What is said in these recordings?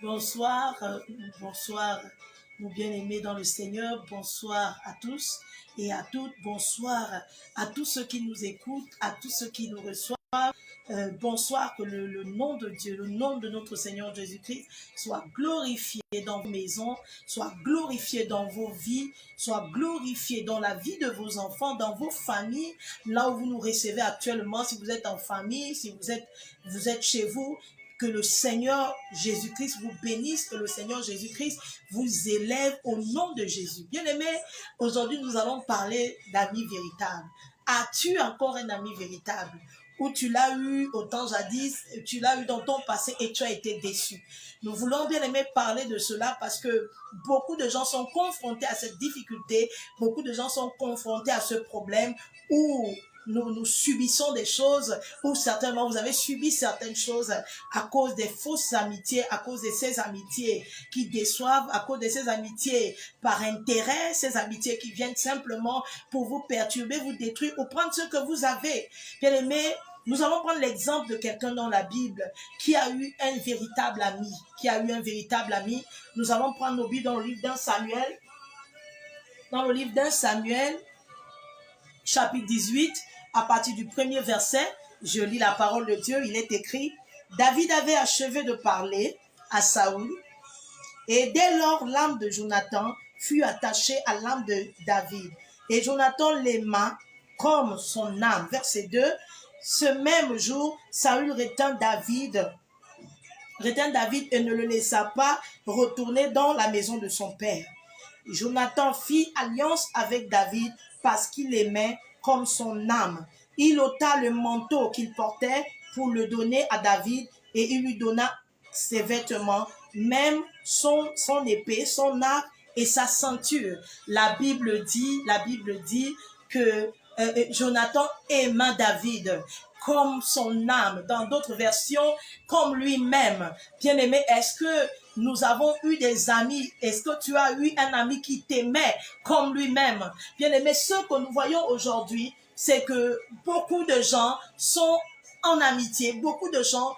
Bonsoir, bonsoir, nos bien-aimés dans le Seigneur. Bonsoir à tous et à toutes. Bonsoir à tous ceux qui nous écoutent, à tous ceux qui nous reçoivent. Bonsoir, que le nom de Dieu, le nom de notre Seigneur Jésus-Christ soit glorifié dans vos maisons, soit glorifié dans vos vies, soit glorifié dans la vie de vos enfants, dans vos familles, là où vous nous recevez actuellement, si vous êtes en famille, si vous êtes chez vous. Que le Seigneur Jésus-Christ vous bénisse, que le Seigneur Jésus-Christ vous élève au nom de Jésus. Bien-aimés, aujourd'hui nous allons parler d'amis véritables. As-tu encore un ami véritable? Ou tu l'as eu au temps jadis, tu l'as eu dans ton passé et tu as été déçu. Nous voulons bien aimer parler de cela parce que beaucoup de gens sont confrontés à cette difficulté, beaucoup de gens sont confrontés à ce problème où nous subissons des choses, ou certainement vous avez subi certaines choses à cause des fausses amitiés, à cause de ces amitiés qui déçoivent, à cause de ces amitiés par intérêt, ces amitiés qui viennent simplement pour vous perturber, vous détruire ou prendre ce que vous avez. Bien aimé, nous allons prendre l'exemple de quelqu'un dans la Bible qui a eu un véritable ami, Nous allons prendre nos Bibles dans le livre d'un Samuel, chapitre 18, à partir du premier verset, je lis la parole de Dieu, il est écrit: David avait achevé de parler à Saül, et dès lors l'âme de Jonathan fut attachée à l'âme de David, et Jonathan l'aima comme son âme. Verset 2, ce même jour, Saül retint David et ne le laissa pas retourner dans la maison de son père. Jonathan fit alliance avec David parce qu'il l'aimait comme son âme. Il ôta le manteau qu'il portait pour le donner à David et il lui donna ses vêtements, même son épée, son arc et sa ceinture. La Bible dit que Jonathan aima David comme son âme, dans d'autres versions, comme lui-même. Bien-aimé, est-ce que nous avons eu des amis? Est-ce que tu as eu un ami qui t'aimait comme lui-même? Bien-aimé, ce que nous voyons aujourd'hui, c'est que beaucoup de gens sont en amitié, beaucoup de gens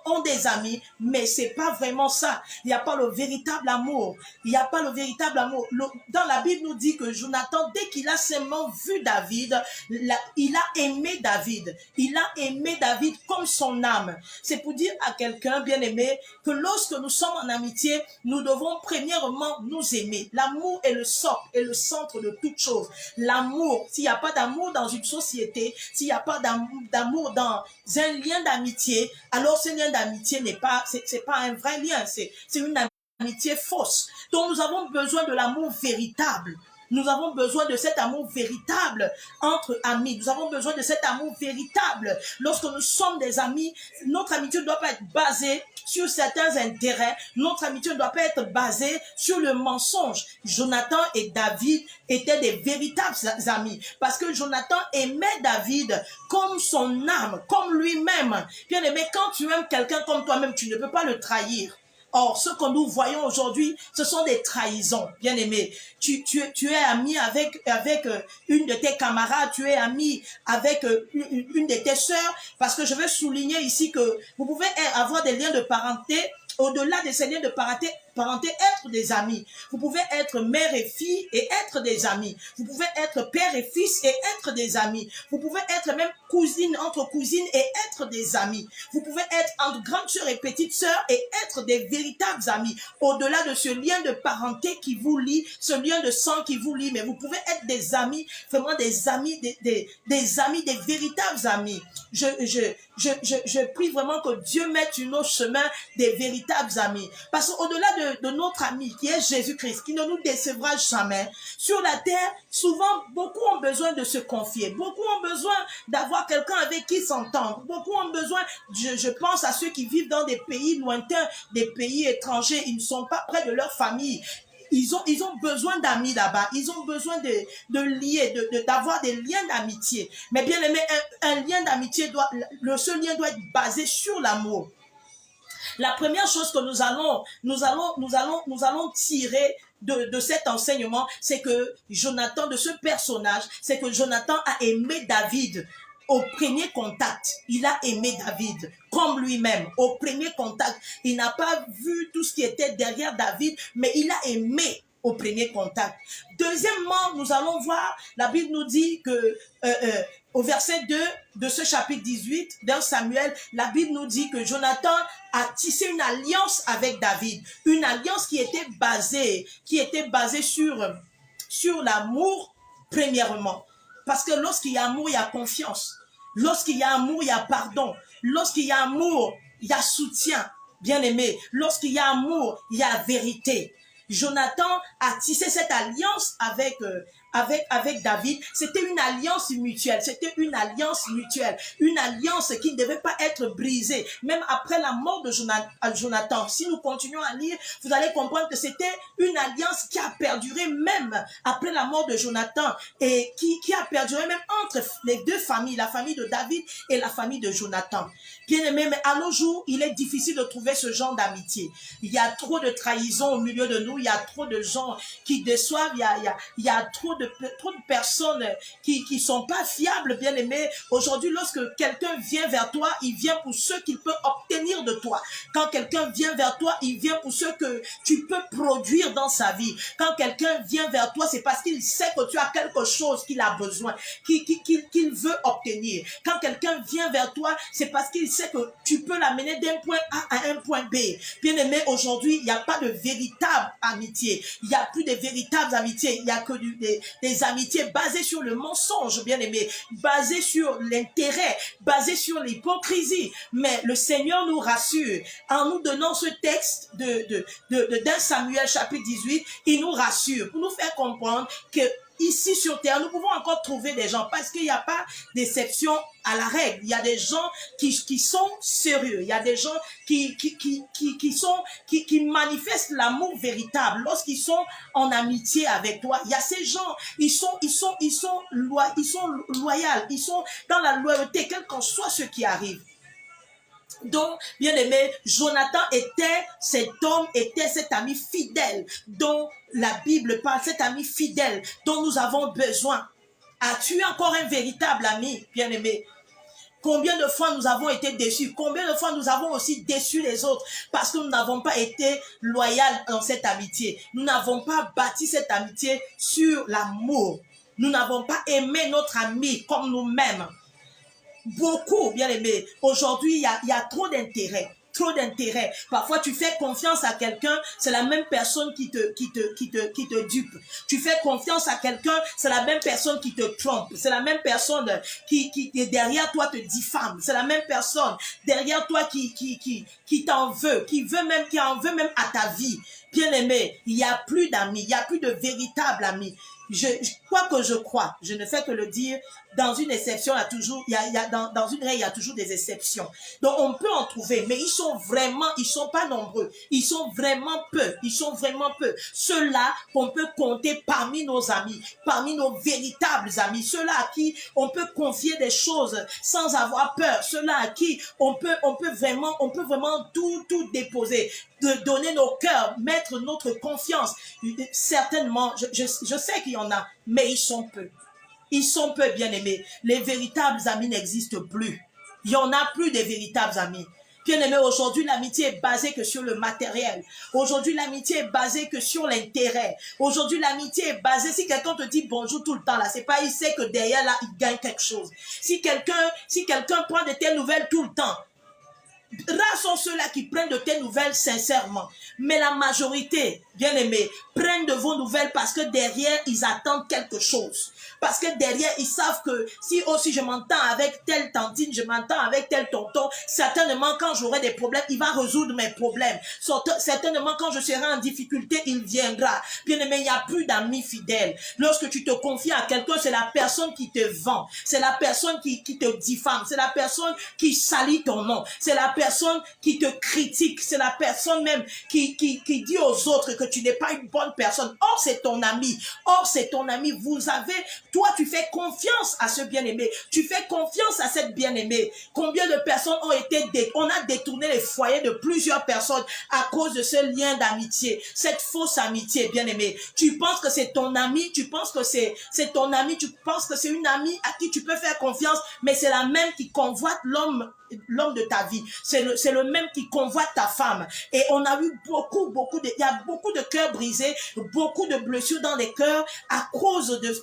ont des amis, mais c'est pas vraiment ça. Il n'y a pas le véritable amour. Dans la Bible nous dit que Jonathan, dès qu'il a seulement vu David, il a aimé David. Il a aimé David comme son âme. C'est pour dire à quelqu'un, bien aimé, que lorsque nous sommes en amitié, nous devons premièrement nous aimer. L'amour est le socle et le centre de toute chose. L'amour, s'il n'y a pas d'amour dans une société, s'il n'y a pas d'amour dans un lien d'amitié, alors ce lien d'amitié c'est pas un vrai lien, c'est une amitié fausse. Donc nous avons besoin de l'amour véritable. Nous avons besoin de cet amour véritable entre amis. Nous avons besoin de cet amour véritable. Lorsque nous sommes des amis, notre amitié ne doit pas être basée sur certains intérêts. Notre amitié ne doit pas être basée sur le mensonge. Jonathan et David étaient des véritables amis parce que Jonathan aimait David comme son âme, comme lui-même. Bien aimé, quand tu aimes quelqu'un comme toi-même, tu ne peux pas le trahir. Or, ce que nous voyons aujourd'hui, ce sont des trahisons, bien aimé. Tu es ami avec une de tes camarades, tu es ami avec une de tes sœurs, parce que je veux souligner ici que vous pouvez avoir des liens de parenté. Au-delà de ces liens de parenté, être des amis. Vous pouvez être mère et fille et être des amis. Vous pouvez être père et fils et être des amis. Vous pouvez être même cousine entre cousines et être des amis. Vous pouvez être entre grande sœur et petite sœur et être des véritables amis. Au-delà de ce lien de parenté qui vous lie, ce lien de sang qui vous lie, mais vous pouvez être des amis, vraiment des amis, des amis, des véritables amis. Je prie vraiment que Dieu mette sur nos chemins des véritables amis. Parce qu'au-delà de notre ami qui est Jésus-Christ, qui ne nous décevra jamais, sur la terre, souvent, beaucoup ont besoin de se confier. Beaucoup ont besoin d'avoir quelqu'un avec qui s'entendre. Beaucoup ont besoin, je pense à ceux qui vivent dans des pays lointains, des pays étrangers, ils ne sont pas près de leur famille. Ils ont besoin d'amis là-bas. Ils ont besoin de lier, d'avoir des liens d'amitié. Mais bien aimé, un lien d'amitié ce lien doit être basé sur l'amour. La première chose que nous allons tirer de cet enseignement, c'est que Jonathan, de ce personnage, c'est que Jonathan a aimé David au premier contact, il a aimé David comme lui-même. Au premier contact, il n'a pas vu tout ce qui était derrière David, mais il a aimé au premier contact. Deuxièmement, nous allons voir, la Bible nous dit que au verset 2 de ce chapitre 18 d'un Samuel, la Bible nous dit que Jonathan a tissé une alliance avec David, une alliance qui était basée sur l'amour premièrement. Parce que lorsqu'il y a amour, il y a confiance. Lorsqu'il y a amour, il y a pardon. Lorsqu'il y a amour, il y a soutien, bien aimé. Lorsqu'il y a amour, il y a vérité. Jonathan a tissé cette alliance avec David. C'était une alliance mutuelle. C'était une alliance mutuelle. Une alliance qui ne devait pas être brisée. Même après la mort de Jonathan. Si nous continuons à lire, vous allez comprendre que c'était une alliance qui a perduré même après la mort de Jonathan. Et qui a perduré même entre les deux familles. La famille de David et la famille de Jonathan. Bien aimé, mais à nos jours, il est difficile de trouver ce genre d'amitié. Il y a trop de trahison au milieu de nous. Il y a trop de gens qui déçoivent. Il y a trop de personnes qui sont pas fiables, bien aimés. Aujourd'hui, lorsque quelqu'un vient vers toi, il vient pour ce qu'il peut obtenir de toi. Quand quelqu'un vient vers toi, il vient pour ce que tu peux produire dans sa vie. Quand quelqu'un vient vers toi, c'est parce qu'il sait que tu as quelque chose qu'il a besoin, qu'il veut obtenir. Quand quelqu'un vient vers toi, c'est parce qu'il sait que tu peux l'amener d'un point A à un point B. Bien aimé, aujourd'hui, il n'y a pas de véritable amitié. Il n'y a plus de véritables amitiés. Il n'y a que des amitiés basées sur le mensonge, bien aimé, basées sur l'intérêt, basées sur l'hypocrisie. Mais le Seigneur nous rassure en nous donnant ce texte d'un Samuel chapitre 18. Il nous rassure pour nous faire comprendre que ici sur terre, nous pouvons encore trouver des gens parce qu'il n'y a pas d'exception à la règle. Il y a des gens qui sont sérieux. Il y a des gens qui manifestent l'amour véritable lorsqu'ils sont en amitié avec toi. Il y a ces gens, ils sont loyaux, ils sont dans la loyauté, quel qu'en soit ce qui arrive. Donc, bien aimé, Jonathan cet ami fidèle dont la Bible parle, cet ami fidèle dont nous avons besoin. As-tu encore un véritable ami, bien aimé? Combien de fois nous avons été déçus? Combien de fois nous avons aussi déçu les autres parce que nous n'avons pas été loyaux dans cette amitié? Nous n'avons pas bâti cette amitié sur l'amour. Nous n'avons pas aimé notre ami comme nous-mêmes. Beaucoup, bien aimé. Aujourd'hui, il y a trop d'intérêt. Trop d'intérêt. Parfois, tu fais confiance à quelqu'un, c'est la même personne qui te dupe. Tu fais confiance à quelqu'un, c'est la même personne qui te trompe. C'est la même personne qui derrière toi te diffame. C'est la même personne derrière toi qui t'en veut, qui en veut même à ta vie. Bien aimé, il n'y a plus d'amis, il n'y a plus de véritables amis. Quoi que je crois, je ne fais que le dire, dans une exception, dans une règle, il y a toujours des exceptions. Donc, on peut en trouver, mais ils sont pas nombreux. Ils sont vraiment peu. Ceux-là qu'on peut compter parmi nos amis, parmi nos véritables amis, ceux-là à qui on peut confier des choses sans avoir peur, ceux-là à qui on peut vraiment tout déposer, de donner nos cœurs, mettre notre confiance. Certainement, je sais qu'il y en a, mais ils sont peu. Ils sont peu, bien aimés. Les véritables amis n'existent plus. Il n'y en a plus de véritables amis. Bien aimé, aujourd'hui, l'amitié est basée que sur le matériel. Aujourd'hui, l'amitié est basée que sur l'intérêt. Aujourd'hui, l'amitié est basée, si quelqu'un te dit bonjour tout le temps, là, c'est pas, il sait que derrière, là, il gagne quelque chose. Si quelqu'un prend de tes nouvelles tout le temps, rares sont ceux-là qui prennent de tes nouvelles sincèrement. Mais la majorité, bien aimés, prennent de vos nouvelles parce que derrière, ils attendent quelque chose. Parce que derrière, ils savent que si aussi je m'entends avec telle tantine, je m'entends avec tel tonton, certainement quand j'aurai des problèmes, il va résoudre mes problèmes. Certainement quand je serai en difficulté, il viendra. Bien aimé, il n'y a plus d'amis fidèles. Lorsque tu te confies à quelqu'un, c'est la personne qui te vend. C'est la personne qui te diffame. C'est la personne qui salit ton nom. C'est la personne qui te critique, c'est la personne même qui dit aux autres que tu n'es pas une bonne personne. Or, c'est ton ami. Or, c'est ton ami. Toi, tu fais confiance à ce bien-aimé. Tu fais confiance à cette bien-aimée. Combien de personnes on a détourné les foyers de plusieurs personnes à cause de ce lien d'amitié, cette fausse amitié, bien-aimé. Tu penses que c'est ton ami, tu penses que c'est ton ami, tu penses que c'est une amie à qui tu peux faire confiance, mais c'est la même qui convoite l'homme de ta vie. C'est le même qui convoite ta femme. Et on a eu il y a beaucoup de cœurs brisés, beaucoup de blessures dans les cœurs à cause de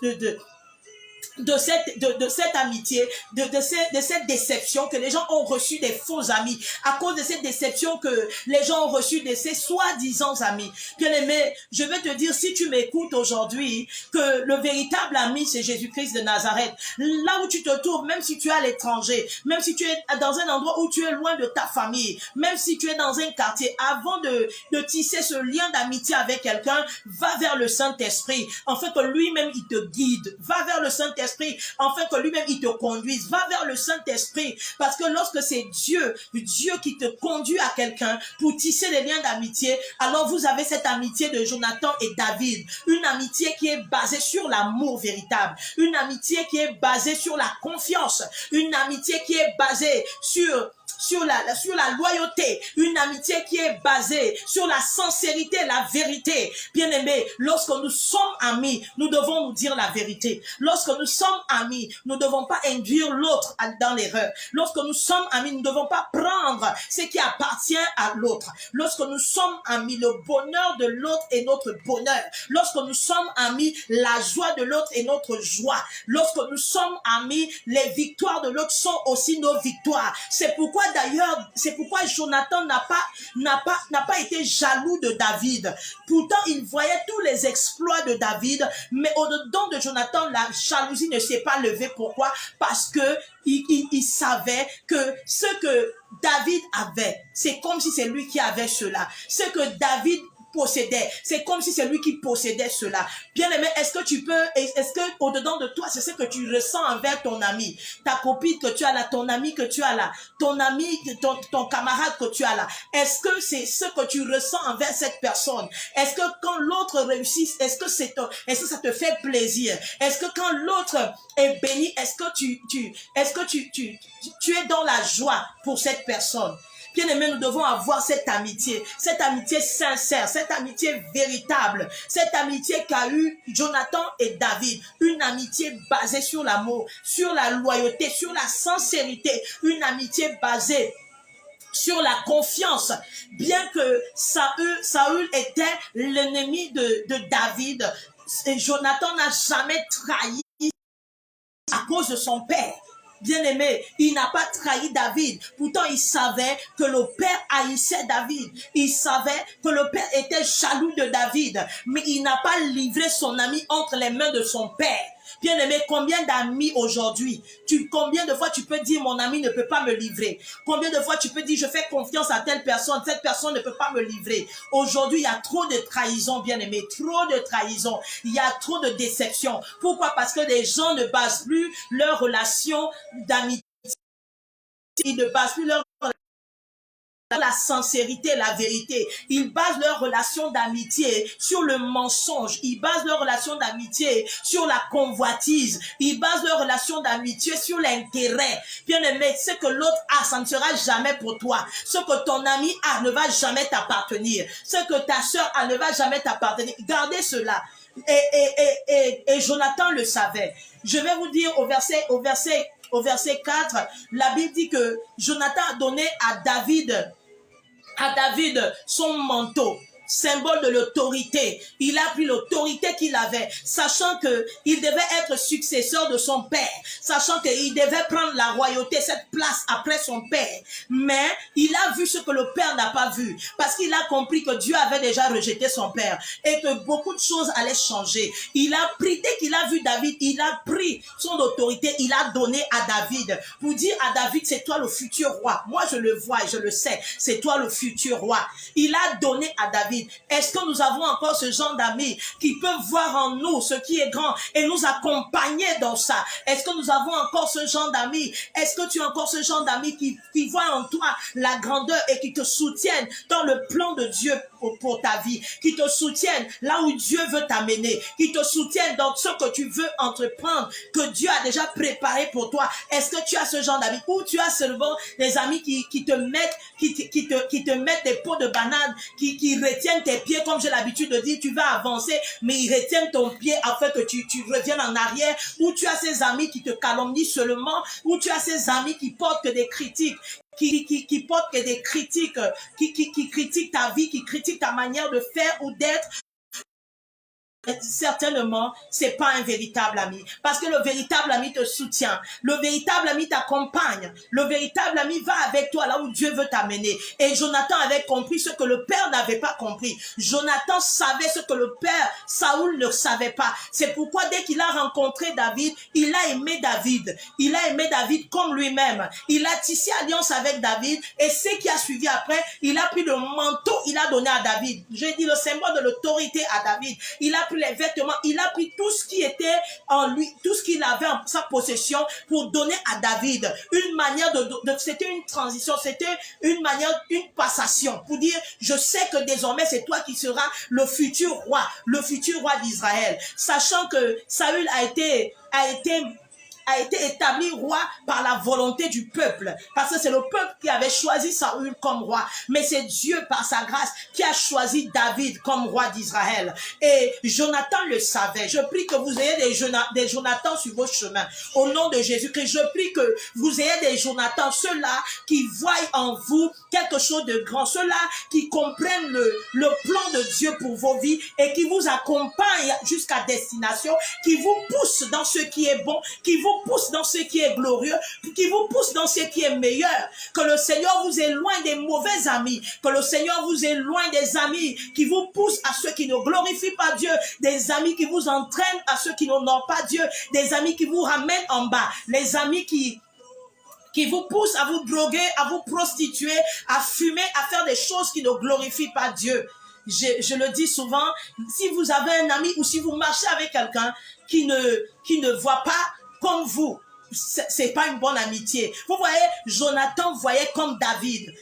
cette amitié, de cette déception que les gens ont reçu des faux amis, à cause de cette déception que les gens ont reçu de ces soi-disant amis. Bien-aimé, je vais te dire, si tu m'écoutes aujourd'hui, que le véritable ami, c'est Jésus-Christ de Nazareth. Là où tu te trouves, même si tu es à l'étranger, même si tu es dans un endroit où tu es loin de ta famille, même si tu es dans un quartier, avant de tisser ce lien d'amitié avec quelqu'un, va vers le Saint-Esprit, afin que lui-même il te guide. Va vers le Saint-Esprit, afin que lui-même il te conduise. Va vers le Saint-Esprit, parce que lorsque c'est Dieu qui te conduit à quelqu'un pour tisser des liens d'amitié, alors vous avez cette amitié de Jonathan et David, une amitié qui est basée sur l'amour véritable, une amitié qui est basée sur la confiance, une amitié qui est basée sur la loyauté, une amitié qui est basée sur la sincérité, la vérité. Bien-aimés, lorsque nous sommes amis, nous devons nous dire la vérité. Lorsque nous sommes amis, nous ne devons pas induire l'autre dans l'erreur. Lorsque nous sommes amis, nous ne devons pas prendre ce qui appartient à l'autre. Lorsque nous sommes amis, le bonheur de l'autre est notre bonheur. Lorsque nous sommes amis, la joie de l'autre est notre joie. Lorsque nous sommes amis, les victoires de l'autre sont aussi nos victoires. C'est pourquoi Jonathan n'a pas été jaloux de David. Pourtant, il voyait tous les exploits de David, mais au-dedans de Jonathan, la jalousie ne s'est pas levée. Pourquoi? Parce que il savait que ce que David avait, c'est comme si c'est lui qui avait cela. Ce que David possédait, c'est comme si c'est lui qui possédait cela. Bien-aimé, est-ce que au-dedans de toi, c'est ce que tu ressens envers ton ami, ta copine que tu as là, ton ami que tu as là, ton ami, ton camarade que tu as là? Est-ce que c'est ce que tu ressens envers cette personne? Est-ce que quand l'autre réussit, est-ce que ça te fait plaisir? Est-ce que quand l'autre est béni, est-ce que tu es dans la joie pour cette personne? Bien-aimés, nous devons avoir cette amitié sincère, cette amitié véritable, cette amitié qu'a eu Jonathan et David, une amitié basée sur l'amour, sur la loyauté, sur la sincérité, une amitié basée sur la confiance. Bien que Saül était l'ennemi de David, Jonathan n'a jamais trahi à cause de son père. Bien-aimé, il n'a pas trahi David. Pourtant, il savait que le père haïssait David. Il savait que le père était jaloux de David. Mais il n'a pas livré son ami entre les mains de son père. Bien-aimé, combien d'amis aujourd'hui, combien de fois tu peux dire mon ami ne peut pas me livrer? Combien de fois tu peux dire je fais confiance à telle personne, cette personne ne peut pas me livrer? Aujourd'hui, il y a trop de trahison, bien-aimé, trop de trahison. Il y a trop de déception. Pourquoi? Parce que les gens ne basent plus leur relation d'amitié. Ils ne basent plus leur la sincérité, la vérité. Ils basent leur relation d'amitié sur le mensonge. Ils basent leur relation d'amitié sur la convoitise. Ils basent leur relation d'amitié sur l'intérêt. Bien-aimé, ce que l'autre a, ça ne sera jamais pour toi. Ce que ton ami a ne va jamais t'appartenir. Ce que ta sœur a ne va jamais t'appartenir. Gardez cela. Et Jonathan le savait. Je vais vous dire au verset 4, la Bible dit que Jonathan a donné à David son manteau, symbole de l'autorité. Il a pris l'autorité qu'il avait, sachant qu'il devait être successeur de son père, sachant qu'il devait prendre la royauté, cette place après son père. Mais il a vu ce que le père n'a pas vu, parce qu'il a compris que Dieu avait déjà rejeté son père et que beaucoup de choses allaient changer. Il a pris, dès qu'il a vu David, il a pris son autorité, il a donné à David pour dire à David, c'est toi le futur roi. Moi je le vois et je le sais, c'est toi le futur roi. Il a donné à David. David? Est-ce que nous avons encore ce genre d'amis qui peuvent voir en nous ce qui est grand et nous accompagner dans ça? Est-ce que nous avons encore ce genre d'amis? Est-ce que tu as encore ce genre d'amis qui voient en toi la grandeur et qui te soutiennent dans le plan de Dieu pour ta vie, qui te soutiennent là où Dieu veut t'amener, qui te soutiennent dans ce que tu veux entreprendre, que Dieu a déjà préparé pour toi? Est-ce que tu as ce genre d'amis? Ou tu as seulement des amis qui te mettent des pots de banane, qui retiennent tes pieds, comme j'ai l'habitude de dire, tu vas avancer, mais ils retiennent ton pied afin que tu reviennes en arrière? Ou tu as ces amis qui te calomnient seulement? Ou tu as ces amis qui portent que des critiques, qui portent que des critiques, qui critiquent ta vie, qui critiquent ta manière de faire ou d'être? Certainement, c'est pas un véritable ami. Parce que le véritable ami te soutient. Le véritable ami t'accompagne. Le véritable ami va avec toi là où Dieu veut t'amener. Et Jonathan avait compris ce que le père n'avait pas compris. Jonathan savait ce que le père Saoul ne savait pas. C'est pourquoi dès qu'il a rencontré David, il a aimé David. Il a aimé David comme lui-même. Il a tissé alliance avec David. Et ce qui a suivi après, il a pris le manteau, il a donné à David. J'ai dit le symbole de l'autorité à David. Il a pris les vêtements, il a pris tout ce qui était en lui, tout ce qu'il avait en sa possession pour donner à David. Une manière c'était une transition, c'était une manière, une passation pour dire, je sais que désormais c'est toi qui seras le futur roi d'Israël. Sachant que Saül a été établi roi par la volonté du peuple. Parce que c'est le peuple qui avait choisi Saül comme roi. Mais c'est Dieu, par sa grâce, qui a choisi David comme roi d'Israël. Et Jonathan le savait. Je prie que vous ayez des Jonathan sur vos chemins. Au nom de Jésus-Christ, je prie que vous ayez des Jonathan, ceux-là qui voient en vous quelque chose de grand, ceux-là qui comprennent le plan de Dieu pour vos vies et qui vous accompagnent jusqu'à destination, qui vous poussent dans ce qui est bon, qui vous pousse dans ce qui est glorieux, qui vous pousse dans ce qui est meilleur. Que le Seigneur vous éloigne des mauvais amis, que le Seigneur vous éloigne des amis qui vous poussent à ceux qui ne glorifient pas Dieu, des amis qui vous entraînent à ceux qui n'honorent pas Dieu, des amis qui vous ramènent en bas, les amis qui vous poussent à vous droguer, à vous prostituer, à fumer, à faire des choses qui ne glorifient pas Dieu. Je le dis souvent, si vous avez un ami ou si vous marchez avec quelqu'un qui ne voit pas comme vous, c'est pas une bonne amitié. Vous voyez, Jonathan voyait comme David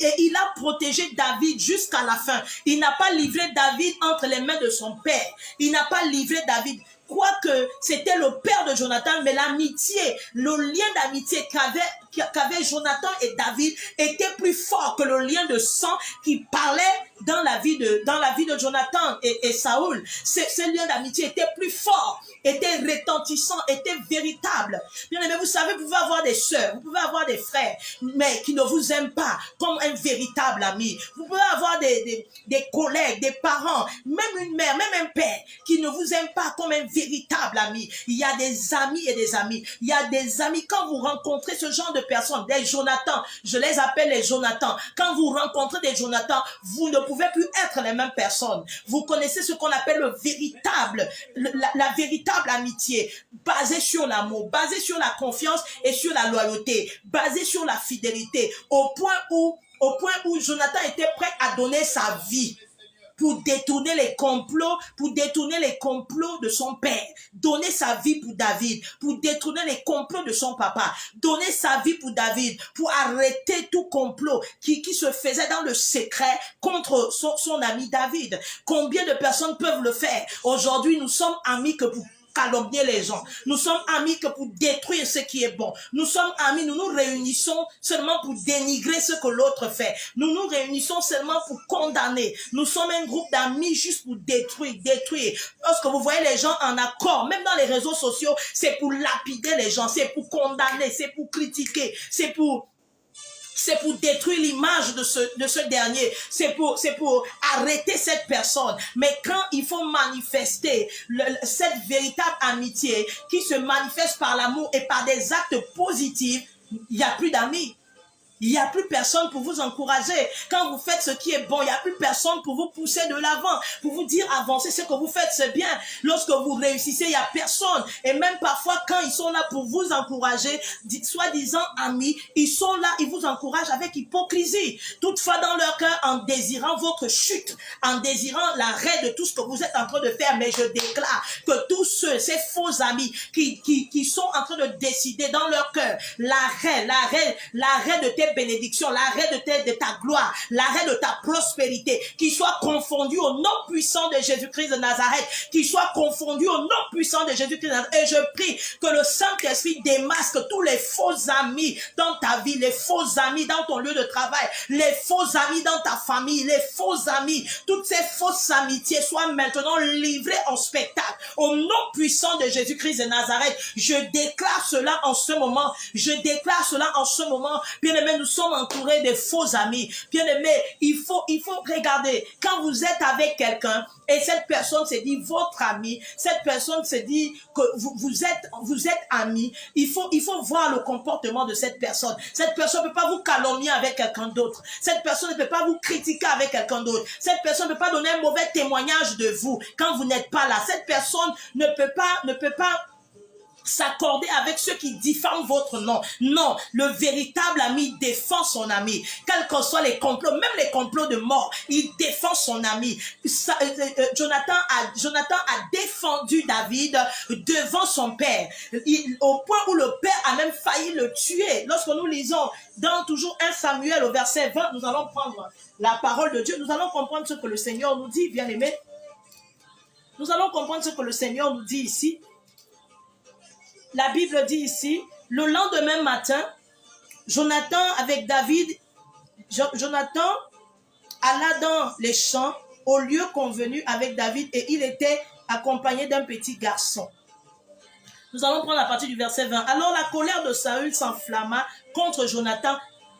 et il a protégé David jusqu'à la fin. Il n'a pas livré David entre les mains de son père. Il n'a pas livré David. Quoique c'était le père de Jonathan, mais l'amitié, le lien d'amitié qu'avaient Jonathan et David était plus fort que le lien de sang qui parlait dans la vie de Jonathan et Saoul. Ce lien d'amitié était plus fort, était retentissant, était véritable. Bien aimé, vous savez, vous pouvez avoir des sœurs, vous pouvez avoir des frères, mais qui ne vous aiment pas comme un véritable ami. Vous pouvez avoir des collègues, des parents, même une mère, même un père, qui ne vous aiment pas comme un véritable ami. Il y a des amis et des amis. Il y a des amis, quand vous rencontrez ce genre de personnes, des Jonathan, je les appelle les Jonathan. Quand vous rencontrez des Jonathan, vous ne pouvez plus être les mêmes personnes. Vous connaissez ce qu'on appelle le véritable, la véritable amitié, basée sur l'amour, basée sur la confiance et sur la loyauté, basée sur la fidélité, au point où Jonathan était prêt à donner sa vie pour détourner les complots de son père, donner sa vie pour David, pour détourner les complots de son papa, donner sa vie pour David, pour arrêter tout complot qui se faisait dans le secret contre son ami David. Combien de personnes peuvent le faire? Aujourd'hui, nous sommes amis que pour calomnier les gens. Nous sommes amis que pour détruire ce qui est bon. Nous sommes amis, nous nous réunissons seulement pour dénigrer ce que l'autre fait. Nous nous réunissons seulement pour condamner. Nous sommes un groupe d'amis juste pour détruire. Lorsque vous voyez les gens en accord, même dans les réseaux sociaux, c'est pour lapider les gens, c'est pour condamner, c'est pour critiquer, c'est pour détruire l'image de ce dernier. C'est pour arrêter cette personne. Mais quand il faut manifester cette véritable amitié qui se manifeste par l'amour et par des actes positifs, il n'y a plus d'amis. Il n'y a plus personne pour vous encourager. Quand vous faites ce qui est bon, il n'y a plus personne pour vous pousser de l'avant, pour vous dire avancez, ce que vous faites c'est bien. Lorsque vous réussissez, il n'y a personne. Et même parfois quand ils sont là pour vous encourager, soi-disant amis, ils sont là, ils vous encouragent avec hypocrisie. Toutefois dans leur cœur, en désirant votre chute, en désirant l'arrêt de tout ce que vous êtes en train de faire. Mais je déclare que tous ceux, ces faux amis qui sont en train de décider dans leur cœur l'arrêt de tes bénédictions, l'arrêt de ta gloire, l'arrêt de ta prospérité, qui soit confondu au nom puissant de Jésus-Christ de Nazareth, qui soit confondu au nom puissant de Jésus-Christ de Nazareth. Et je prie que le Saint-Esprit démasque tous les faux amis dans ta vie, les faux amis dans ton lieu de travail, les faux amis dans ta famille, les faux amis, toutes ces fausses amitiés soient maintenant livrées en spectacle. Au nom puissant de Jésus-Christ de Nazareth, je déclare cela en ce moment, je déclare cela en ce moment. Bien-aimés, nous sommes entourés de faux amis. Bien-aimés, il faut regarder, quand vous êtes avec quelqu'un et cette personne se dit votre ami, cette personne se dit que vous êtes amis, il faut voir le comportement de cette personne. Cette personne ne peut pas vous calomnier avec quelqu'un d'autre. Cette personne ne peut pas vous critiquer avec quelqu'un d'autre. Cette personne ne peut pas donner un mauvais témoignage de vous quand vous n'êtes pas là. Cette personne ne peut pas s'accorder avec ceux qui diffament votre nom. Non, le véritable ami défend son ami. Quels que soient les complots, même les complots de mort, il défend son ami. Jonathan a défendu David devant son père, au point où le père a même failli le tuer. Lorsque nous lisons dans toujours 1 Samuel au verset 20, nous allons prendre la parole de Dieu, nous allons comprendre ce que le Seigneur nous dit, bien-aimés. Nous allons comprendre ce que le Seigneur nous dit ici. La Bible dit ici, le lendemain matin, Jonathan avec David, Jonathan alla dans les champs au lieu convenu avec David et il était accompagné d'un petit garçon. Nous allons prendre à partir du verset 20. Alors la colère de Saül s'enflamma contre Jonathan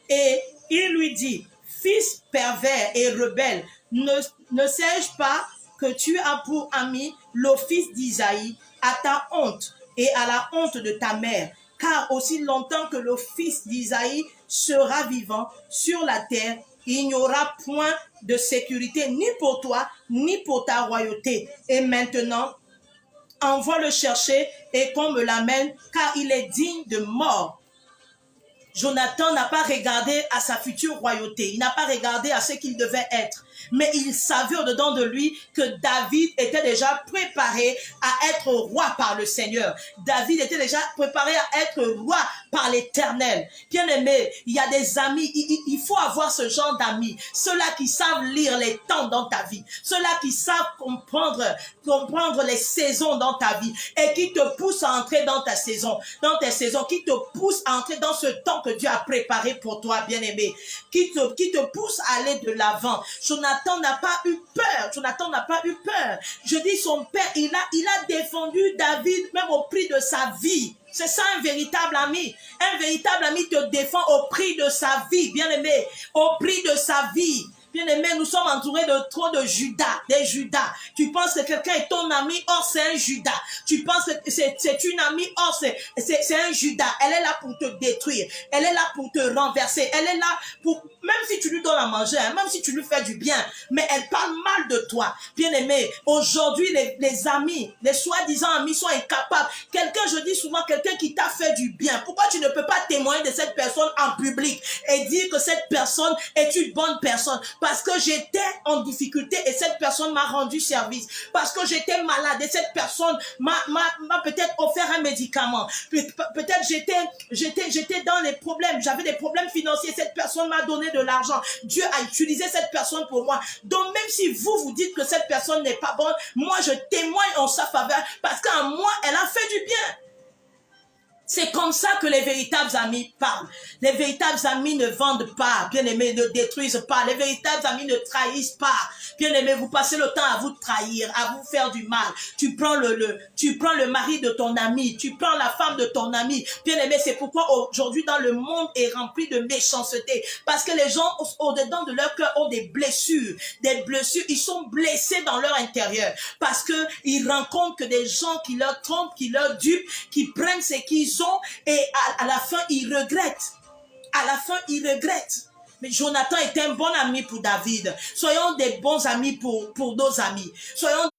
et il lui dit, fils pervers et rebelle, ne sais-je pas que tu as pour ami le fils d'Isaïe, à ta honte et à la honte de ta mère, car aussi longtemps que le fils d'Isaïe sera vivant sur la terre, il n'y aura point de sécurité ni pour toi, ni pour ta royauté. Et maintenant, envoie le chercher et qu'on me l'amène, car il est digne de mort. Jonathan n'a pas regardé à sa future royauté, il n'a pas regardé à ce qu'il devait être. Mais il savait au-dedans de lui que David était déjà préparé à être roi par le Seigneur. David était déjà préparé à être roi par l'Éternel. Bien aimé, il y a des amis, il faut avoir ce genre d'amis. Ceux-là qui savent lire les temps dans ta vie. Ceux-là qui savent comprendre les saisons dans ta vie et qui te poussent à entrer dans ta saison, dans tes saisons, qui te poussent à entrer dans ce temps que Dieu a préparé pour toi, bien aimé, qui te poussent à aller de l'avant. Jonathan n'a pas eu peur. Jonathan n'a pas eu peur. Je dis son père, il a défendu David même au prix de sa vie. C'est ça un véritable ami. Un véritable ami te défend au prix de sa vie, bien aimé, au prix de sa vie. Bien-aimé, nous sommes entourés de trop de Judas, des Judas. Tu penses que quelqu'un est ton ami, or c'est un Judas. Tu penses que c'est une amie, or c'est un Judas. Elle est là pour te détruire. Elle est là pour te renverser. Elle est là pour, même si tu lui donnes à manger, hein, même si tu lui fais du bien, mais elle parle mal de toi. Bien-aimé, aujourd'hui, les amis, les soi-disant amis sont incapables. Quelqu'un, je dis souvent, quelqu'un qui t'a fait du bien. Pourquoi tu ne peux pas témoigner de cette personne en public et dire que cette personne est une bonne personne? Parce que j'étais en difficulté et cette personne m'a rendu service. Parce que j'étais malade et cette personne m'a peut-être offert un médicament. Peut-être j'étais dans les problèmes. J'avais des problèmes financiers. Cette personne m'a donné de l'argent. Dieu a utilisé cette personne pour moi. Donc même si vous dites que cette personne n'est pas bonne, moi je témoigne en sa faveur parce qu'en moi, elle a fait du bien. C'est comme ça que les véritables amis parlent. Les véritables amis ne vendent pas, bien-aimés, ne détruisent pas. Les véritables amis ne trahissent pas. Bien-aimés, vous passez le temps à vous trahir, à vous faire du mal. Tu prends le mari de ton ami, tu prends la femme de ton ami. Bien-aimés, c'est pourquoi aujourd'hui dans le monde est rempli de méchanceté. Parce que les gens au-dedans de leur cœur ont des blessures. Des blessures, ils sont blessés dans leur intérieur. Parce que ils rencontrent que des gens qui leur trompent, qui leur dupent, qui prennent ce qu'ils ont et à la fin ils regrettent. À la fin, il regrette. Mais Jonathan était un bon ami pour David. Soyons des bons amis pour nos amis. Soyons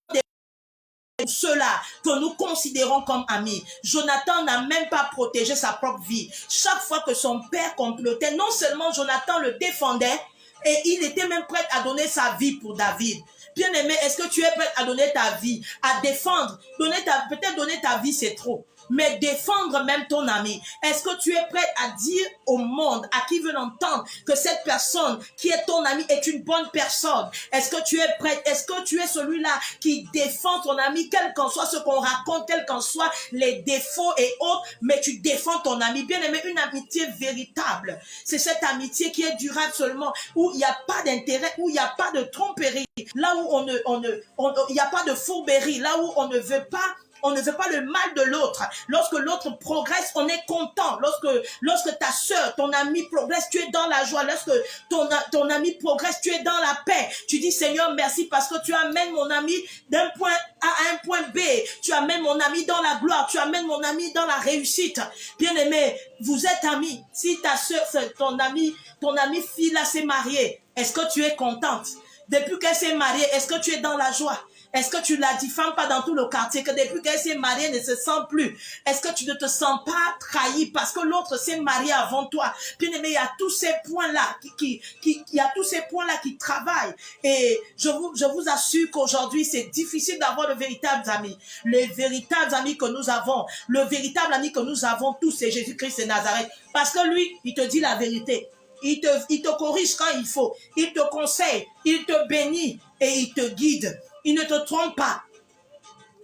ceux-là que nous considérons comme amis. Jonathan n'a même pas protégé sa propre vie. Chaque fois que son père complotait, non seulement Jonathan le défendait, et il était même prêt à donner sa vie pour David. Bien-aimé, est-ce que tu es prêt à donner ta vie, à défendre? Peut-être donner ta vie, c'est trop. Mais défendre même ton ami. Est-ce que tu es prêt à dire au monde, à qui veut l'entendre, que cette personne qui est ton ami est une bonne personne? Est-ce que tu es prêt? Est-ce que tu es celui-là qui défend ton ami, quel qu'en soit ce qu'on raconte, quel qu'en soit les défauts et autres, mais tu défends ton ami? Bien aimé, une amitié véritable, c'est cette amitié qui est durable seulement, où il n'y a pas d'intérêt, où il n'y a pas de tromperie, là où il n'y a pas de fourberie, là où on ne veut pas le mal de l'autre. Lorsque l'autre progresse, on est content. Lorsque ta soeur, ton ami progresse, tu es dans la joie. Lorsque ton ami progresse, tu es dans la paix. Tu dis, Seigneur, merci parce que tu amènes mon ami d'un point A à un point B. Tu amènes mon ami dans la gloire. Tu amènes mon ami dans la réussite. Bien-aimé, vous êtes amis. Si ta soeur, ton ami fille là s'est mariée, est-ce que tu es contente? Depuis qu'elle s'est mariée, est-ce que tu es dans la joie? Est-ce que tu la diffames pas dans tout le quartier, que depuis qu'elle s'est mariée, elle ne se sent plus? Est-ce que tu ne te sens pas trahi parce que l'autre s'est marié avant toi? Bien aimé, il y a tous ces points-là il y a tous ces points-là qui travaillent. Et je vous assure qu'aujourd'hui, c'est difficile d'avoir de véritables amis. Les véritables amis que nous avons, le véritable ami que nous avons tous, c'est Jésus-Christ de Nazareth. Parce que lui, il te dit la vérité. Il te corrige quand il faut. Il te conseille. Il te bénit et il te guide. Il ne te trompe pas.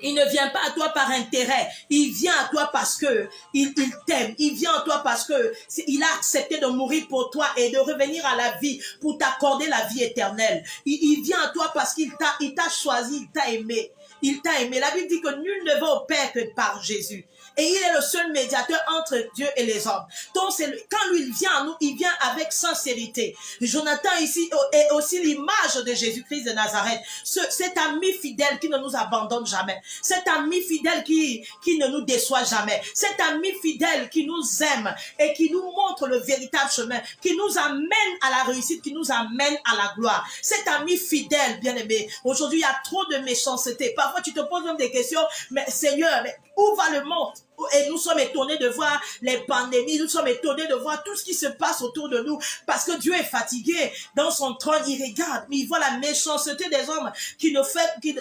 Il ne vient pas à toi par intérêt. Il vient à toi parce que il t'aime. Il vient à toi parce que il a accepté de mourir pour toi et de revenir à la vie pour t'accorder la vie éternelle. Il vient à toi parce qu'il t'a choisi, il t'a aimé. Il t'a aimé. La Bible dit que nul ne va au Père que par Jésus. Et il est le seul médiateur entre Dieu et les hommes. Donc, quand lui, il vient à nous, il vient avec sincérité. Jonathan ici est aussi l'image de Jésus-Christ de Nazareth. Cet ami fidèle qui ne nous abandonne jamais. Cet ami fidèle qui ne nous déçoit jamais. Cet ami fidèle qui nous aime et qui nous montre le véritable chemin, qui nous amène à la réussite, qui nous amène à la gloire. Cet ami fidèle, bien aimé. Aujourd'hui, il y a trop de méchanceté. Parfois, tu te poses même des questions, mais Seigneur, mais où va le monde? Et nous sommes étonnés de voir les pandémies, nous sommes étonnés de voir tout ce qui se passe autour de nous, parce que Dieu est fatigué. Dans son trône, il regarde, mais il voit la méchanceté des hommes,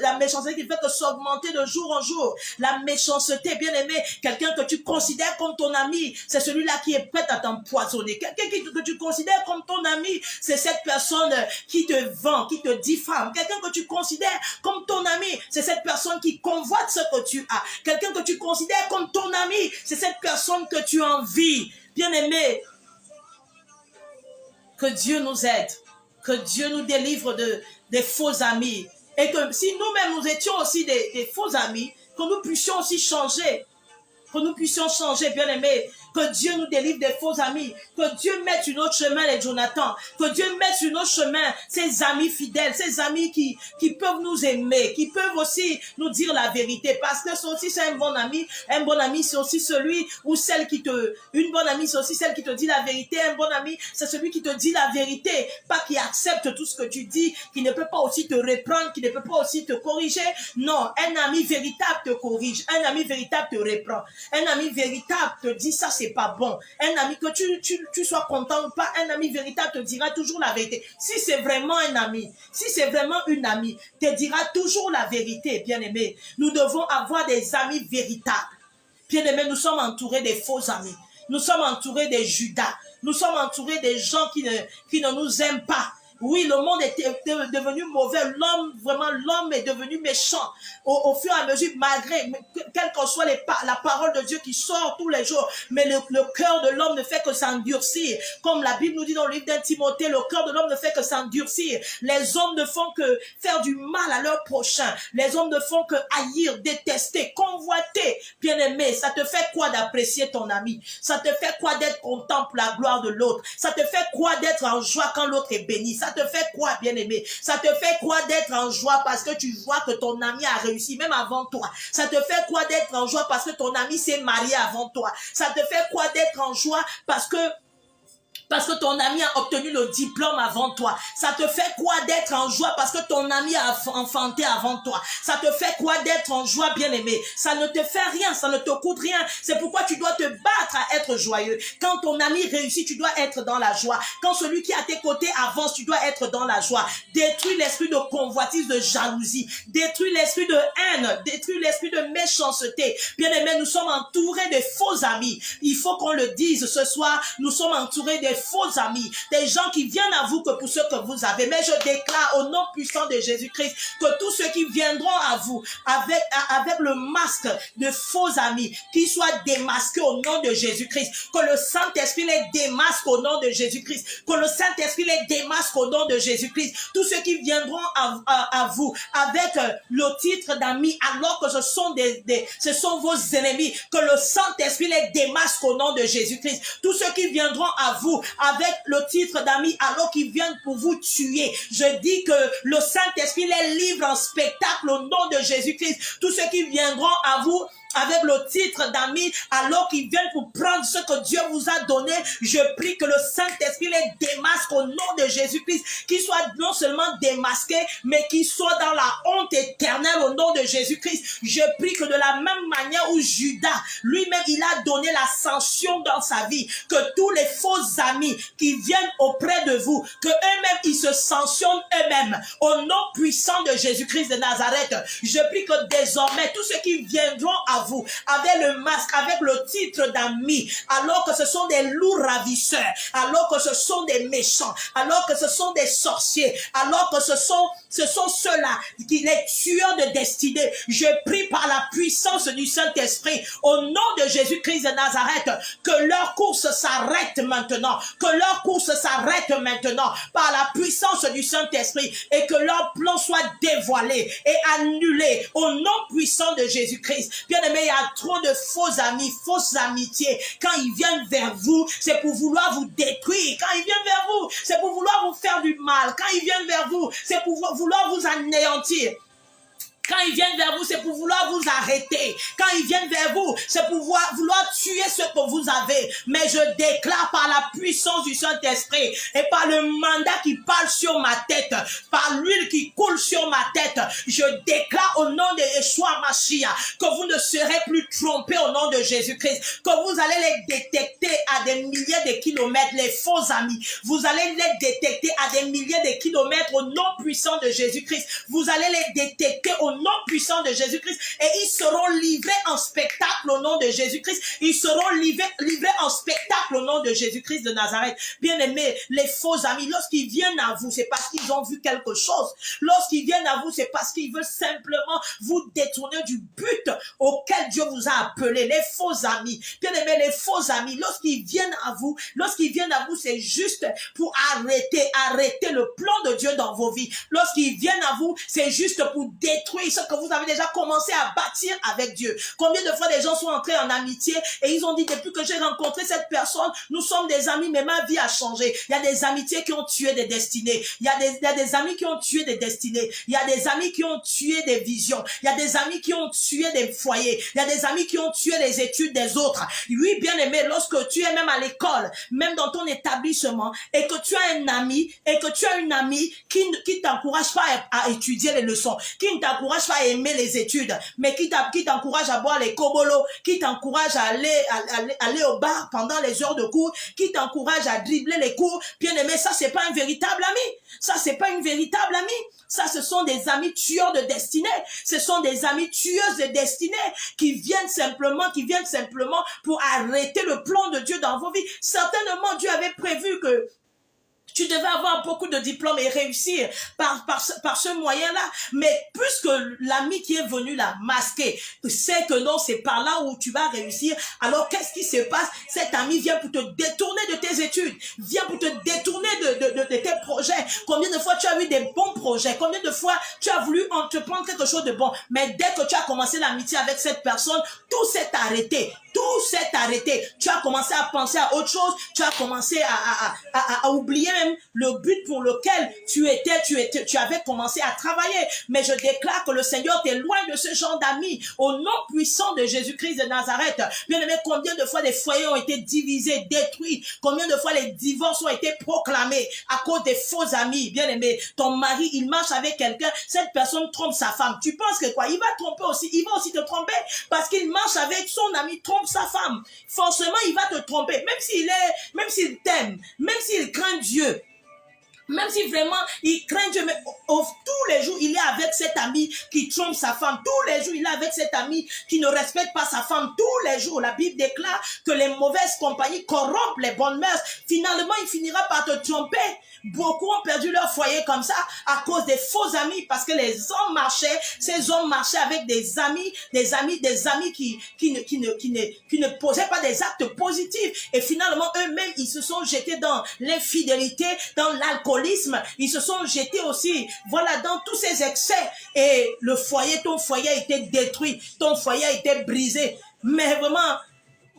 la méchanceté qui fait que s'augmenter de jour en jour. La méchanceté, bien aimé, quelqu'un que tu considères comme ton ami, c'est celui-là qui est prêt à t'empoisonner. Quelqu'un que tu considères comme ton ami, c'est cette personne qui te vend, qui te diffame. Quelqu'un que tu considères comme ton ami, c'est cette personne qui convoite ce que tu as. Quelqu'un que tu considères comme ton ami, c'est cette personne que tu envies. Bien-aimé, que Dieu nous aide, que Dieu nous délivre des faux amis. Et que si nous-mêmes nous étions aussi des faux amis, que nous puissions aussi changer. Que nous puissions changer, bien-aimé. Que Dieu nous délivre des faux amis. Que Dieu mette sur notre chemin les Jonathan. Que Dieu mette sur notre chemin ces amis fidèles, ces amis qui peuvent nous aimer, qui peuvent aussi nous dire la vérité. Parce que c'est un bon ami. Un bon ami, c'est aussi celui ou celle une bonne amie, c'est aussi celle qui te dit la vérité. Un bon ami, c'est celui qui te dit la vérité. Pas qui accepte tout ce que tu dis, qui ne peut pas aussi te reprendre, qui ne peut pas aussi te corriger. Non, un ami véritable te corrige. Un ami véritable te reprend. Un ami véritable te dit ça, c'est pas bon. Un ami, que tu sois content ou pas, un ami véritable te dira toujours la vérité. Si c'est vraiment un ami, si c'est vraiment une amie, te dira toujours la vérité, bien-aimé. Nous devons avoir des amis véritables. Bien-aimé, nous sommes entourés des faux amis. Nous sommes entourés des Judas. Nous sommes entourés des gens qui ne nous aiment pas. Oui, le monde est devenu mauvais. L'homme est devenu méchant. Au fur et à mesure, malgré, quelle que soit la parole de Dieu qui sort tous les jours, mais le cœur de l'homme ne fait que s'endurcir. Comme la Bible nous dit dans le livre d'un Timothée, le cœur de l'homme ne fait que s'endurcir. Les hommes ne font que faire du mal à leur prochain. Les hommes ne font que haïr, détester, convoiter. Bien-aimé, ça te fait quoi d'apprécier ton ami? Ça te fait quoi d'être content pour la gloire de l'autre? Ça te fait quoi d'être en joie quand l'autre est béni? Ça te fait quoi, bien-aimé? Ça te fait quoi d'être en joie parce que tu vois que ton ami a réussi même avant toi? Ça te fait quoi d'être en joie parce que ton ami s'est marié avant toi? Ça te fait quoi d'être en joie parce que parce que ton ami a obtenu le diplôme avant toi? Ça te fait quoi d'être en joie parce que ton ami a enfanté avant toi? Ça te fait quoi d'être en joie, bien-aimé? Ça ne te fait rien, ça ne te coûte rien. C'est pourquoi tu dois te battre à être joyeux. Quand ton ami réussit, tu dois être dans la joie. Quand celui qui est à tes côtés avance, tu dois être dans la joie. Détruis l'esprit de convoitise, de jalousie. Détruis l'esprit de haine. Détruis l'esprit de méchanceté. Bien-aimé, nous sommes entourés de faux amis. Il faut qu'on le dise ce soir. Nous sommes entourés des faux amis, des gens qui viennent à vous que pour ce que vous avez. Mais je déclare au nom puissant de Jésus-Christ que tous ceux qui viendront à vous avec le masque de faux amis, qu'ils soient démasqués au nom de Jésus-Christ, que le Saint-Esprit les démasque au nom de Jésus-Christ, que le Saint-Esprit les démasque au nom de Jésus-Christ. Tous ceux qui viendront à vous avec le titre d'amis alors que ce sont vos ennemis, que le Saint-Esprit les démasque au nom de Jésus-Christ. Tous ceux qui viendront à vous avec le titre d'amis alors qu'ils viennent pour vous tuer, je dis que le Saint-Esprit les livre en spectacle au nom de Jésus-Christ. Tous ceux qui viendront à vous avec le titre d'amis alors qu'ils viennent pour prendre ce que Dieu vous a donné, je prie que le Saint-Esprit les démasque au nom de Jésus-Christ, qu'ils soient non seulement démasqués, mais qu'ils soient dans la honte éternelle au nom de Jésus-Christ. Je prie que de la même manière où Judas, lui-même, il a donné la sanction dans sa vie, que tous les faux amis qui viennent auprès de vous, que eux-mêmes, ils se sanctionnent eux-mêmes au nom puissant de Jésus-Christ de Nazareth. Je prie que désormais, tous ceux qui viendront à vous, avec le masque, avec le titre d'amis, alors que ce sont des loups ravisseurs, alors que ce sont des méchants, alors que ce sont des sorciers, alors que ce sont ceux-là qui les tueurs de destinée. Je prie par la puissance du Saint-Esprit, au nom de Jésus-Christ de Nazareth, que leur course s'arrête maintenant, que leur course s'arrête maintenant, par la puissance du Saint-Esprit, et que leur plan soit dévoilé et annulé, au nom puissant de Jésus-Christ. Bien aimé, il y a trop de faux amis, fausses amitiés. Quand ils viennent vers vous, c'est pour vouloir vous détruire. Quand ils viennent vers vous, c'est pour vouloir vous faire du mal. Quand ils viennent vers vous, c'est pour vouloir vous anéantir. Quand ils viennent vers vous, c'est pour vouloir vous arrêter. Quand ils viennent vers vous, c'est pour vouloir tuer ce que vous avez. Mais je déclare par la puissance du Saint-Esprit et par le mandat qui parle sur ma tête, par l'huile qui coule sur ma tête, je déclare au nom de Yeshua Mashiach que vous ne serez plus trompés au nom de Jésus-Christ, que vous allez les détecter à des milliers de kilomètres, les faux amis. Vous allez les détecter à des milliers de kilomètres au nom puissant de Jésus-Christ. Vous allez les détecter au nom puissant de Jésus-Christ et ils seront livrés en spectacle au nom de Jésus-Christ. Ils seront livrés en spectacle au nom de Jésus-Christ de Nazareth. Bien aimés, les faux amis, lorsqu'ils viennent à vous, c'est parce qu'ils ont vu quelque chose. Lorsqu'ils viennent à vous, c'est parce qu'ils veulent simplement vous détourner du but auquel Dieu vous a appelé. Les faux amis, bien aimés, les faux amis, lorsqu'ils viennent à vous, c'est juste pour arrêter le plan de Dieu dans vos vies. Lorsqu'ils viennent à vous, c'est juste pour détruire ce que vous avez déjà commencé à bâtir avec Dieu. Combien de fois des gens sont entrés en amitié et ils ont dit depuis que j'ai rencontré cette personne, nous sommes des amis mais ma vie a changé. Il y a des amitiés qui ont tué des destinées. Il y a des amis qui ont tué des destinées. Il y a des amis qui ont tué des visions. Il y a des amis qui ont tué des foyers. Il y a des amis qui ont tué les études des autres. Oui, bien aimé, lorsque tu es même à l'école, même dans ton établissement et que tu as un ami et que tu as une amie qui t'encourage pas à étudier les leçons, qui ne t'encourage pas à aimer les études, mais qui t'encourage à boire les kobolos, qui t'encourage à aller au bar pendant les heures de cours, qui t'encourage à dribbler les cours, bien aimé, ça c'est pas un véritable ami. Ça c'est pas une véritable amie. Ça, ce sont des amis tueurs de destinée. Ce sont des amis tueuses de destinée qui viennent simplement pour arrêter le plan de Dieu dans vos vies. Certainement, Dieu avait prévu que tu devais avoir beaucoup de diplômes et réussir par ce moyen-là. Mais puisque l'ami qui est venu là, masqué, sait que non, c'est par là où tu vas réussir, alors qu'est-ce qui se passe? Cet ami vient pour te détourner de tes études, vient pour te détourner de tes projets. Combien de fois tu as eu des bons projets? Combien de fois tu as voulu entreprendre quelque chose de bon? Mais dès que tu as commencé l'amitié avec cette personne, tout s'est arrêté. Tout s'est arrêté. Tu as commencé à penser à autre chose. Tu as commencé à oublier même même le but pour lequel tu avais commencé à travailler. Mais je déclare que le Seigneur t'éloigne de ce genre d'amis au nom puissant de Jésus-Christ de Nazareth. Bien aimé, combien de fois les foyers ont été divisés, détruits, combien de fois les divorces ont été proclamés à cause des faux amis. Bien aimé, ton mari, il marche avec quelqu'un, cette personne trompe sa femme. Tu penses que quoi? Il va tromper aussi, il va aussi te tromper parce qu'il marche avec son ami, trompe sa femme. Forcément, il va te tromper, même s'il t'aime, même s'il craint Dieu. Même si vraiment il craint Dieu, mais tous les jours il est avec cet ami qui trompe sa femme. Tous les jours il est avec cet ami qui ne respecte pas sa femme. Tous les jours la Bible déclare que les mauvaises compagnies corrompent les bonnes mœurs. Finalement il finira par te tromper. Beaucoup ont perdu leur foyer comme ça à cause des faux amis, parce que les hommes marchaient, ces hommes marchaient avec des amis qui ne posaient pas des actes positifs. Et finalement eux-mêmes ils se sont jetés dans l'infidélité, dans l'alcoolisme, ils se sont jetés aussi, voilà, dans tous ces excès. Et ton foyer a été détruit, ton foyer a été brisé. Mais vraiment,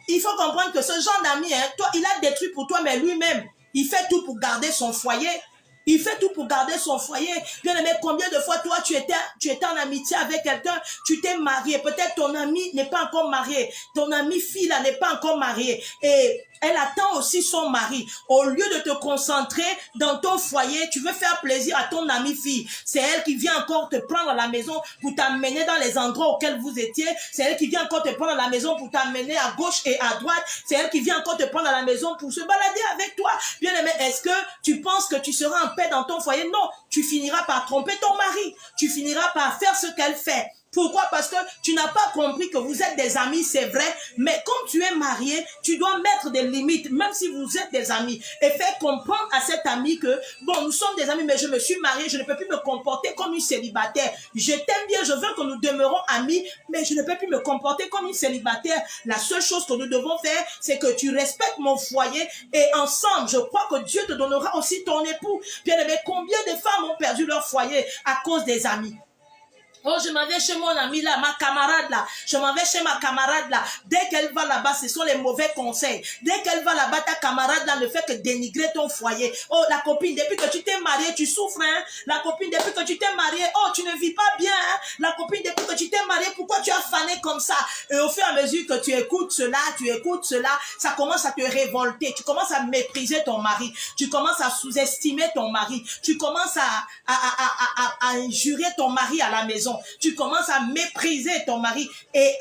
il faut comprendre que ce genre d'ami, toi, il a détruit pour toi, mais lui-même, il fait tout pour garder son foyer. Il fait tout pour garder son foyer. Bien aimé, combien de fois toi tu étais en amitié avec quelqu'un, tu t'es marié, peut-être ton ami n'est pas encore marié, ton ami fille là n'est pas encore mariée, et elle attend aussi son mari. Au lieu de te concentrer dans ton foyer, tu veux faire plaisir à ton amie fille. C'est elle qui vient encore te prendre à la maison pour t'amener dans les endroits auxquels vous étiez. C'est elle qui vient encore te prendre à la maison pour t'amener à gauche et à droite. C'est elle qui vient encore te prendre à la maison pour se balader avec toi. Bien aimé, est-ce que tu penses que tu seras en paix dans ton foyer? Non, tu finiras par tromper ton mari. Tu finiras par faire ce qu'elle fait. Pourquoi? Parce que tu n'as pas compris que vous êtes des amis, c'est vrai, mais comme tu es marié, tu dois mettre des limites, même si vous êtes des amis, et faire comprendre à cet ami que, bon, nous sommes des amis, mais je me suis marié, je ne peux plus me comporter comme une célibataire. Je t'aime bien, je veux que nous demeurons amis, mais je ne peux plus me comporter comme une célibataire. La seule chose que nous devons faire, c'est que tu respectes mon foyer, et ensemble, je crois que Dieu te donnera aussi ton époux. Bien aimé, combien de femmes ont perdu leur foyer à cause des amis? Oh, je m'en vais chez mon ami là, ma camarade là. Je m'en vais chez ma camarade là. Dès qu'elle va là-bas, ce sont les mauvais conseils. Dès qu'elle va là-bas, ta camarade là ne fait que dénigrer ton foyer. Oh, la copine, depuis que tu t'es mariée, tu souffres, hein. La copine, depuis que tu t'es mariée, oh, tu ne vis pas bien, hein. La copine, depuis que tu t'es mariée, pourquoi tu as fané comme ça? Et au fur et à mesure que tu écoutes cela, ça commence à te révolter. Tu commences à mépriser ton mari. Tu commences à sous-estimer ton mari. Tu commences à injurer ton mari à la maison. Tu commences à mépriser ton mari et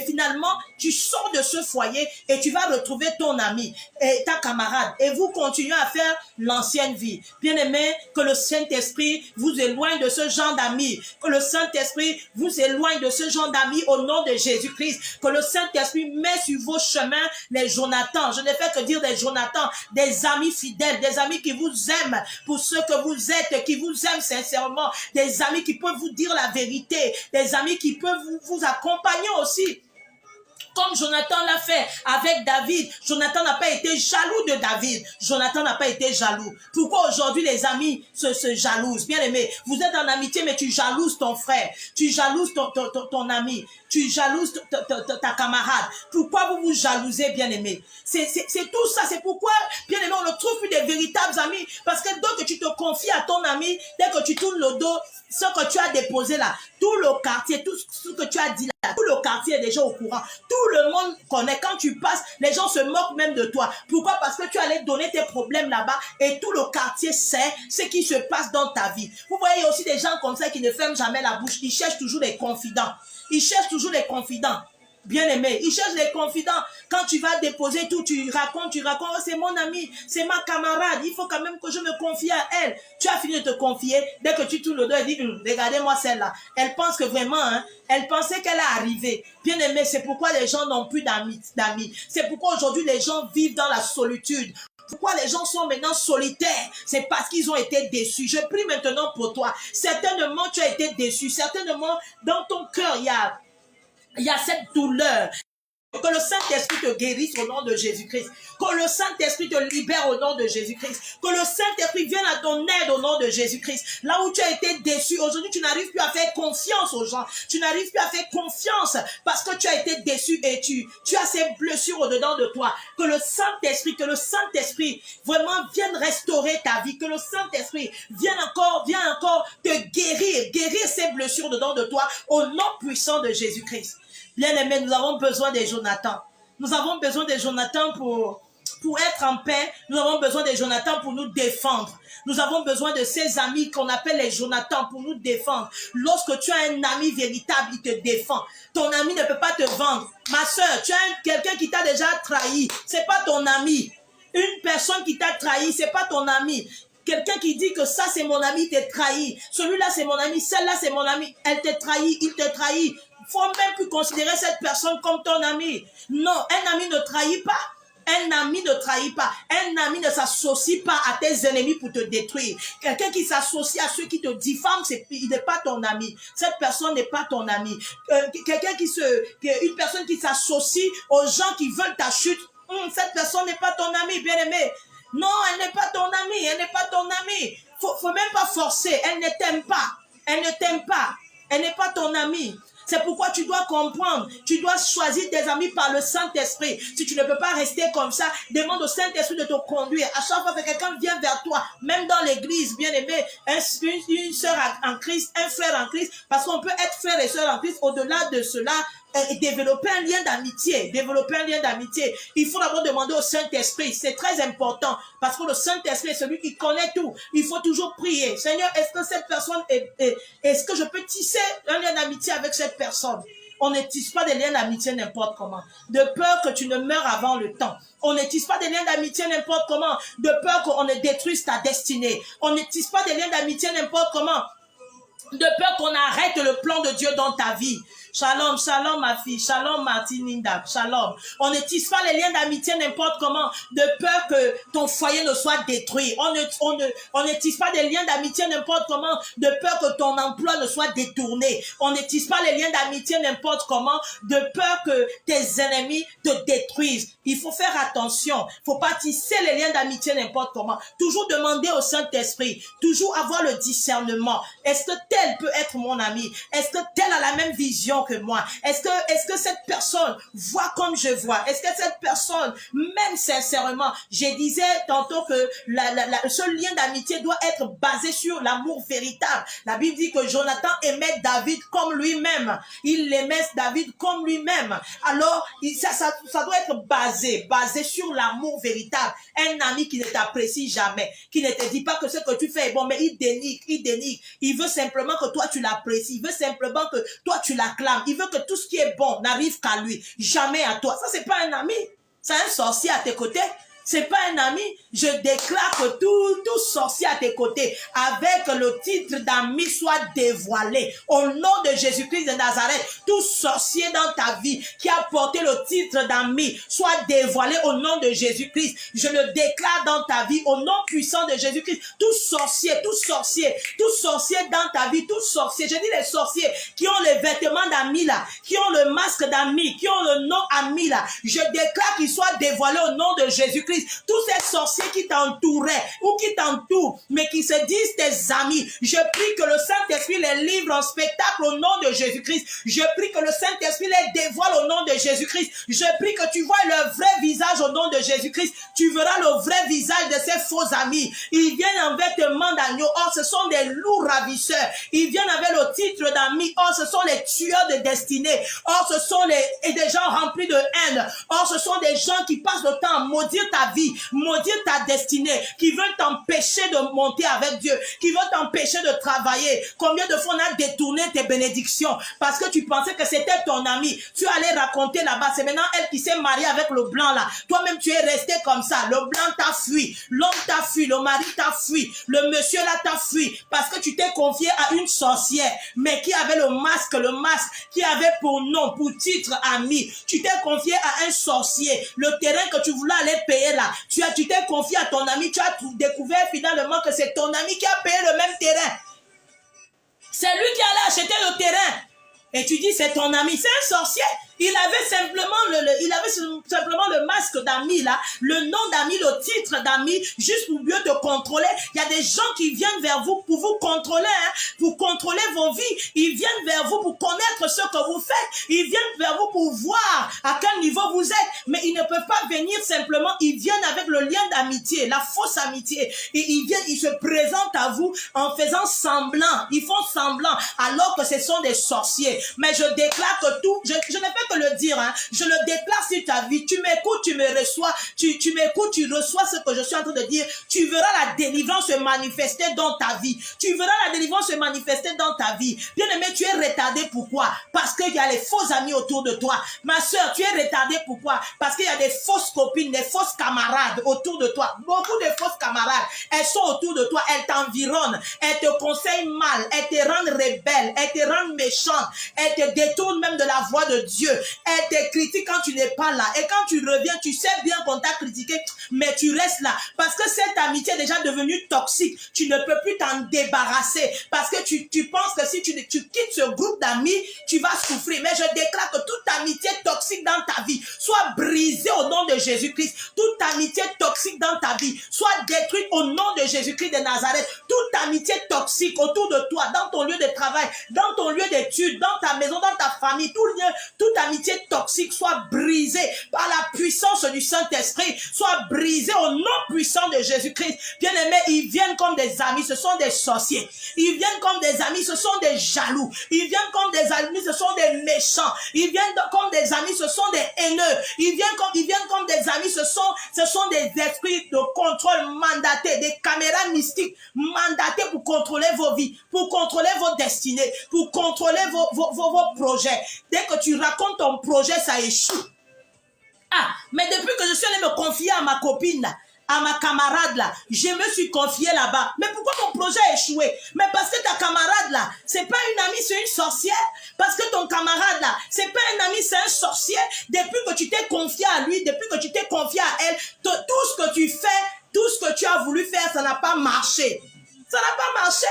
finalement tu sors de ce foyer et tu vas retrouver ton ami et ta camarade et vous continuez à faire l'ancienne vie. Bien aimé, que le Saint-Esprit vous éloigne de ce genre d'amis, que le Saint-Esprit vous éloigne de ce genre d'amis au nom de Jésus-Christ, que le Saint-Esprit met sur vos chemins les Jonathan. Je ne fais que dire des Jonathan, des amis fidèles, des amis qui vous aiment pour ce que vous êtes, qui vous aiment sincèrement, des amis qui peuvent vous dire la vérité, des amis qui peuvent vous accompagner aussi. Comme Jonathan l'a fait avec David. Jonathan n'a pas été jaloux de David. Jonathan n'a pas été jaloux. Pourquoi aujourd'hui les amis se jalousent? Bien aimé, vous êtes en amitié mais tu jalouses ton frère. Tu jalouses ton ami. Tu jalouses ta camarade. Pourquoi vous vous jalousez, bien aimé? C'est tout ça. C'est pourquoi, bien aimé, on ne trouve plus des véritables amis. Parce que dès que tu te confies à ton ami, dès que tu tournes le dos, ce que tu as déposé là, tout le quartier, tout ce que tu as dit là, tout le quartier est déjà au courant. Tout le monde connaît. Quand tu passes, les gens se moquent même de toi. Pourquoi? Parce que tu allais donner tes problèmes là-bas et tout le quartier sait ce qui se passe dans ta vie. Vous voyez, il y a aussi des gens comme ça qui ne ferment jamais la bouche. Ils cherchent toujours des confidents. Ils cherchent toujours des confidents. Bien aimé, ils cherchent les confidents. Quand tu vas déposer tout, tu racontes, oh, c'est mon ami, c'est ma camarade, il faut quand même que je me confie à elle. Tu as fini de te confier, dès que tu tournes le dos et dis, regardez-moi celle-là. Elle pense que vraiment, hein, elle pensait qu'elle est arrivée. Bien aimé, c'est pourquoi les gens n'ont plus d'amis. C'est pourquoi aujourd'hui les gens vivent dans la solitude. Pourquoi les gens sont maintenant solitaires? C'est parce qu'ils ont été déçus. Je prie maintenant pour toi. Certainement, tu as été déçu. Certainement, dans ton cœur, il y a cette douleur. Que le Saint-Esprit te guérisse au nom de Jésus-Christ. Que le Saint-Esprit te libère au nom de Jésus-Christ. Que le Saint-Esprit vienne à ton aide au nom de Jésus-Christ. Là où tu as été déçu, aujourd'hui tu n'arrives plus à faire confiance aux gens. Tu n'arrives plus à faire confiance parce que tu as été déçu et tu as ces blessures au-dedans de toi. Que le Saint-Esprit vraiment vienne restaurer ta vie. Que le Saint-Esprit vienne encore te guérir ces blessures dedans de toi au nom puissant de Jésus-Christ. Bien-aimés, nous avons besoin des Jonathan. Nous avons besoin des Jonathan pour être en paix. Nous avons besoin des Jonathan pour nous défendre. Nous avons besoin de ces amis qu'on appelle les Jonathan pour nous défendre. Lorsque tu as un ami véritable, il te défend. Ton ami ne peut pas te vendre. Ma soeur, tu as quelqu'un qui t'a déjà trahi. C'est pas ton ami. Une personne qui t'a trahi, c'est pas ton ami. Quelqu'un qui dit que ça c'est mon ami, t'es trahi. Celui-là c'est mon ami, celle-là c'est mon ami. Elle te trahit, il te trahit. Faut même plus considérer cette personne comme ton ami. Non, un ami ne trahit pas. Un ami ne trahit pas. Un ami ne s'associe pas à tes ennemis pour te détruire. Quelqu'un qui s'associe à ceux qui te diffament, il n'est pas ton ami. Cette personne n'est pas ton ami. Une personne qui s'associe aux gens qui veulent ta chute, cette personne n'est pas ton ami, bien-aimé. Non, elle n'est pas ton amie, elle n'est pas ton amie. Faut même pas forcer, elle ne t'aime pas. Elle ne t'aime pas. Elle n'est pas ton amie. C'est pourquoi tu dois comprendre. Tu dois choisir tes amis par le Saint-Esprit. Si tu ne peux pas rester comme ça, demande au Saint-Esprit de te conduire. À chaque fois que quelqu'un vient vers toi, même dans l'église, bien aimé, une sœur en Christ, un frère en Christ, parce qu'on peut être frère et sœur en Christ, au-delà de cela, développer un lien d'amitié. Il faut d'abord demander au Saint-Esprit. C'est très important parce que le Saint-Esprit est celui qui connaît tout. Il faut toujours prier. Seigneur, est-ce que cette personne est-ce que je peux tisser un lien d'amitié avec cette personne? On ne tisse pas des liens d'amitié n'importe comment. De peur que tu ne meures avant le temps. On ne tisse pas des liens d'amitié n'importe comment. De peur qu'on ne détruise ta destinée. On ne tisse pas des liens d'amitié n'importe comment. De peur qu'on arrête le plan de Dieu dans ta vie. Shalom, shalom ma fille, shalom Martininda, shalom. On ne tisse pas les liens d'amitié n'importe comment, de peur que ton foyer ne soit détruit. On ne tisse pas des liens d'amitié n'importe comment, de peur que ton emploi ne soit détourné. On ne tisse pas les liens d'amitié n'importe comment, de peur que tes ennemis te détruisent. Il faut faire attention. Il ne faut pas tisser les liens d'amitié n'importe comment. Toujours demander au Saint-Esprit, toujours avoir le discernement. Est-ce que tel peut être mon ami? Est-ce que tel a la même vision que moi? Est-ce que cette personne voit comme je vois? Est-ce que cette personne, même sincèrement, je disais tantôt que ce lien d'amitié doit être basé sur l'amour véritable. La Bible dit que Jonathan aimait David comme lui-même. Il aimait David comme lui-même. Alors, ça doit être basé sur l'amour véritable. Un ami qui ne t'apprécie jamais, qui ne te dit pas que ce que tu fais est bon, mais il dénigre. Il veut simplement que toi tu l'apprécies. Il veut simplement que toi tu l'acclames. Il veut que tout ce qui est bon n'arrive qu'à lui, jamais à toi. Ça, c'est pas un ami. C'est un sorcier à tes côtés. C'est pas un ami. Je déclare que tout sorcier à tes côtés, avec le titre d'ami, soit dévoilé. Au nom de Jésus-Christ de Nazareth, tout sorcier dans ta vie qui a porté le titre d'ami, soit dévoilé au nom de Jésus-Christ. Je le déclare dans ta vie, au nom puissant de Jésus-Christ. Tout sorcier dans ta vie, tout sorcier. Je dis les sorciers qui ont les vêtements d'amis là, qui ont le masque d'amis, qui ont le nom ami là. Je déclare qu'ils soient dévoilés au nom de Jésus-Christ. Tous ces sorciers qui t'entouraient ou qui t'entourent, mais qui se disent tes amis, je prie que le Saint-Esprit les livre en spectacle au nom de Jésus-Christ. Je prie que le Saint-Esprit les dévoile au nom de Jésus-Christ. Je prie que tu vois leur vrai visage au nom de Jésus-Christ. Tu verras le vrai visage de ces faux amis. Ils viennent en vêtements d'agneau. Or, ce sont des loups ravisseurs. Ils viennent avec le titre d'amis. Or, ce sont les tueurs de destinée. Or, ce sont des gens remplis de haine. Or, ce sont des gens qui passent le temps à maudire ta vie, maudire ta destinée, qui veulent t'empêcher de monter avec Dieu, qui veulent t'empêcher de travailler. Combien de fois on a détourné tes bénédictions parce que tu pensais que c'était ton ami. Tu allais raconter là-bas, c'est maintenant elle qui s'est mariée avec le blanc là. Toi-même tu es resté comme ça. Le blanc t'a fui, l'homme t'a fui, le mari t'a fui, le monsieur là t'a fui parce que tu t'es confié à une sorcière, mais qui avait le masque qui avait pour nom, pour titre ami. Tu t'es confié à un sorcier. Le terrain que tu voulais aller payer là, tu t'es confié à ton ami, tu as découvert finalement que c'est ton ami qui a payé le même terrain. C'est lui qui allait acheter le terrain. Et tu dis c'est ton ami, c'est un sorcier. Il avait simplement le masque d'ami là, le nom d'ami, le titre d'ami, juste pour mieux te contrôler. Il y a des gens qui viennent vers vous pour vous contrôler, hein, pour contrôler vos vies. Ils viennent vers vous pour connaître ce que vous faites. Ils viennent vers vous pour voir à quel niveau vous êtes. Mais ils ne peuvent pas venir simplement. Ils viennent avec le lien d'amitié, la fausse amitié. Et ils se présentent à vous en faisant semblant. Ils font semblant alors que ce sont des sorciers. Mais je déclare que tout, je ne fais que le dire, hein, je le déclare sur ta vie. Tu m'écoutes, tu me reçois, tu m'écoutes, tu reçois ce que je suis en train de dire. Tu verras la délivrance se manifester dans ta vie. Tu verras la délivrance se manifester dans ta vie. Bien-aimé, tu es retardé. Pourquoi? Parce qu'il y a les faux amis autour de toi. Ma soeur, tu es retardé. Pourquoi? Parce qu'il y a des fausses copines, des fausses camarades autour de toi. Beaucoup de fausses camarades. Elles sont autour de toi. Elles t'environnent. Elles te conseillent mal. Elles te rendent rebelle. Elles te rendent méchante. Elles te détournent même de la voie de Dieu. Elles te critiquent quand tu n'es pas là. Et quand tu reviens, tu sais bien qu'on t'a critiqué, mais tu restes là. Parce que cette amitié est déjà devenue toxique. Tu ne peux plus t'en débarrasser. Parce que tu penses que si tu quittes ce groupe d'amis, tu vas souffrir. Mais je déclare que toute amitié toxique dans ta vie soit brisée au nom de Jésus-Christ. Toute amitié toxique dans ta vie soit détruite au nom de Jésus-Christ de Nazareth. Toute amitié toxique autour de toi, dans ton lieu de travail, dans ton lieu d'études, dans ta maison, dans ta famille, toute amitié toxique soit brisée par la puissance du Saint-Esprit, soit brisée au nom puissant de Jésus-Christ. Bien-aimés, ils viennent comme des amis, ce sont des sorciers. Ils viennent comme des amis, ce sont des jaloux. Ils viennent comme des amis, ce sont des méchants. Ils viennent comme des amis, ce sont des haineux. Ils viennent comme des amis, ce sont des esprits de contrôle mandatés, des caméras mystiques mandatées pour contrôler vos vies, pour contrôler vos destinées, pour contrôler vos projets. Dès que tu racontes ton projet, ça échoue. Ah, mais depuis que je suis allée me confier à ma copine là, à ma camarade là, je me suis confiée là-bas. Mais pourquoi ton projet a échoué? Mais parce que ta camarade là, c'est pas une amie, c'est une sorcière. Parce que ton camarade là, c'est pas un ami, c'est un sorcier. Depuis que tu t'es confié à lui, depuis que tu t'es confié à elle, tout ce que tu fais, tout ce que tu as voulu faire, ça n'a pas marché. Ça n'a pas marché.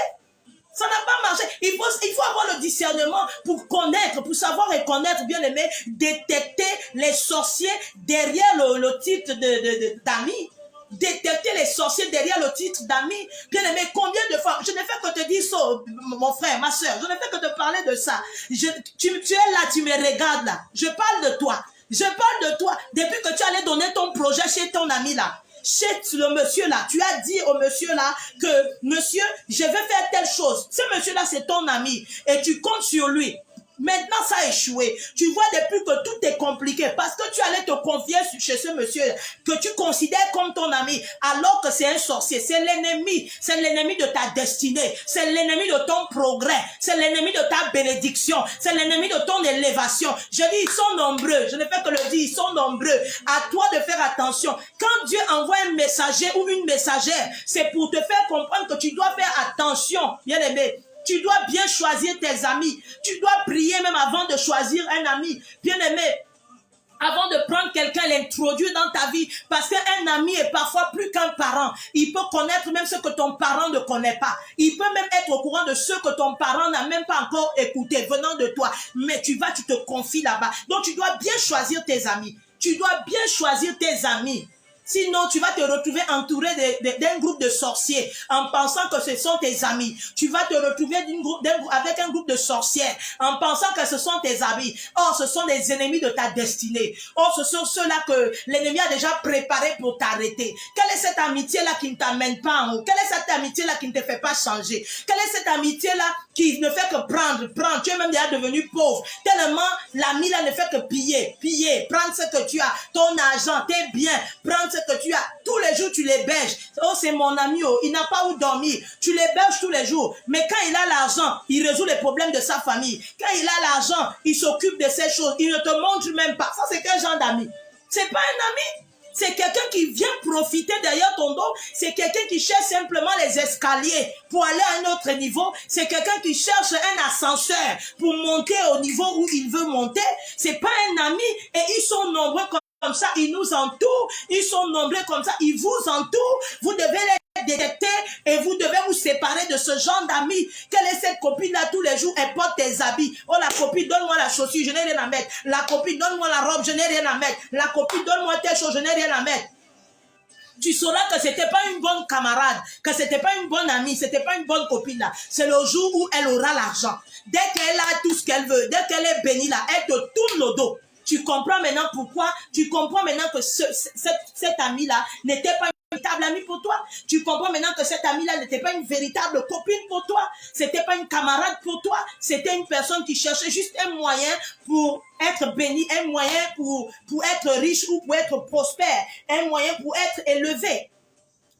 Ça n'a pas marché. Il faut avoir le discernement pour connaître, pour savoir reconnaître, bien aimé, détecter les sorciers derrière le titre d'ami. Détecter les sorciers derrière le titre d'ami. Bien aimé, combien de fois, je ne fais que te dire ça, mon frère, ma soeur, je ne fais que te parler de ça. Tu es là, tu me regardes là. Je parle de toi. Je parle de toi. Depuis que tu allais donner ton projet chez ton ami là, chez le monsieur là, tu as dit au monsieur là que monsieur, je vais faire telle chose. Ce monsieur là, c'est ton ami et tu comptes sur lui. Maintenant, ça a échoué. Tu vois depuis que tout est compliqué parce que tu allais te confier chez ce monsieur que tu considères comme ton ami alors que c'est un sorcier. C'est l'ennemi. C'est l'ennemi de ta destinée. C'est l'ennemi de ton progrès. C'est l'ennemi de ta bénédiction. C'est l'ennemi de ton élévation. Je dis, ils sont nombreux. Je ne fais que le dire, ils sont nombreux. À toi de faire attention. Quand Dieu envoie un messager ou une messagère, c'est pour te faire comprendre que tu dois faire attention. Bien aimé. Tu dois bien choisir tes amis. Tu dois prier même avant de choisir un ami. Bien-aimé, avant de prendre quelqu'un, l'introduire dans ta vie. Parce qu'un ami est parfois plus qu'un parent. Il peut connaître même ce que ton parent ne connaît pas. Il peut même être au courant de ce que ton parent n'a même pas encore écouté venant de toi. Mais tu te confies là-bas. Donc tu dois bien choisir tes amis. Tu dois bien choisir tes amis. Sinon, tu vas te retrouver entouré d'un groupe de sorciers en pensant que ce sont tes amis. Tu vas te retrouver avec un groupe de sorcières en pensant que ce sont tes amis. Or, ce sont les ennemis de ta destinée. Or, ce sont ceux-là que l'ennemi a déjà préparés pour t'arrêter. Quelle est cette amitié-là qui ne t'amène pas en haut? Quelle est cette amitié-là qui ne te fait pas changer? Quelle est cette amitié-là qui ne fait que prendre? Tu es même déjà devenu pauvre. Tellement l'ami-là ne fait que piller, prendre ce que tu as, ton argent, tes biens, prendre ce que tu as. Tous les jours, tu l'héberges. Oh, c'est mon ami, oh, il n'a pas où dormir. Tu l'héberges tous les jours. Mais quand il a l'argent, il résout les problèmes de sa famille. Quand il a l'argent, il s'occupe de ces choses. Il ne te montre même pas. Ça, c'est quel genre d'ami? C'est pas un ami. C'est quelqu'un qui vient profiter derrière ton dos. C'est quelqu'un qui cherche simplement les escaliers pour aller à un autre niveau. C'est quelqu'un qui cherche un ascenseur pour monter au niveau où il veut monter. C'est pas un ami. Et ils sont nombreux comme ça. Ils nous entourent. Ils sont nombreux comme ça. Ils vous entourent. Vous devez les détecter et vous devez vous séparer de ce genre d'amis. Quelle est cette copine-là tous les jours? Elle porte tes habits. Oh, la copine, donne-moi la chaussure, je n'ai rien à mettre. La copine, donne-moi la robe, je n'ai rien à mettre. La copine, donne-moi telle chose, je n'ai rien à mettre. Tu sauras que c'était pas une bonne camarade, que c'était pas une bonne amie, c'était pas une bonne copine là. C'est le jour où elle aura l'argent. Dès qu'elle a tout ce qu'elle veut, dès qu'elle est bénie là, elle te tourne le dos. Tu comprends maintenant pourquoi, tu comprends maintenant que cette amie-là n'était pas une véritable amie pour toi. Tu comprends maintenant que cette amie-là n'était pas une véritable copine pour toi. C'était pas une camarade pour toi. C'était une personne qui cherchait juste un moyen pour être béni, un moyen pour être riche ou pour être prospère, un moyen pour être élevé.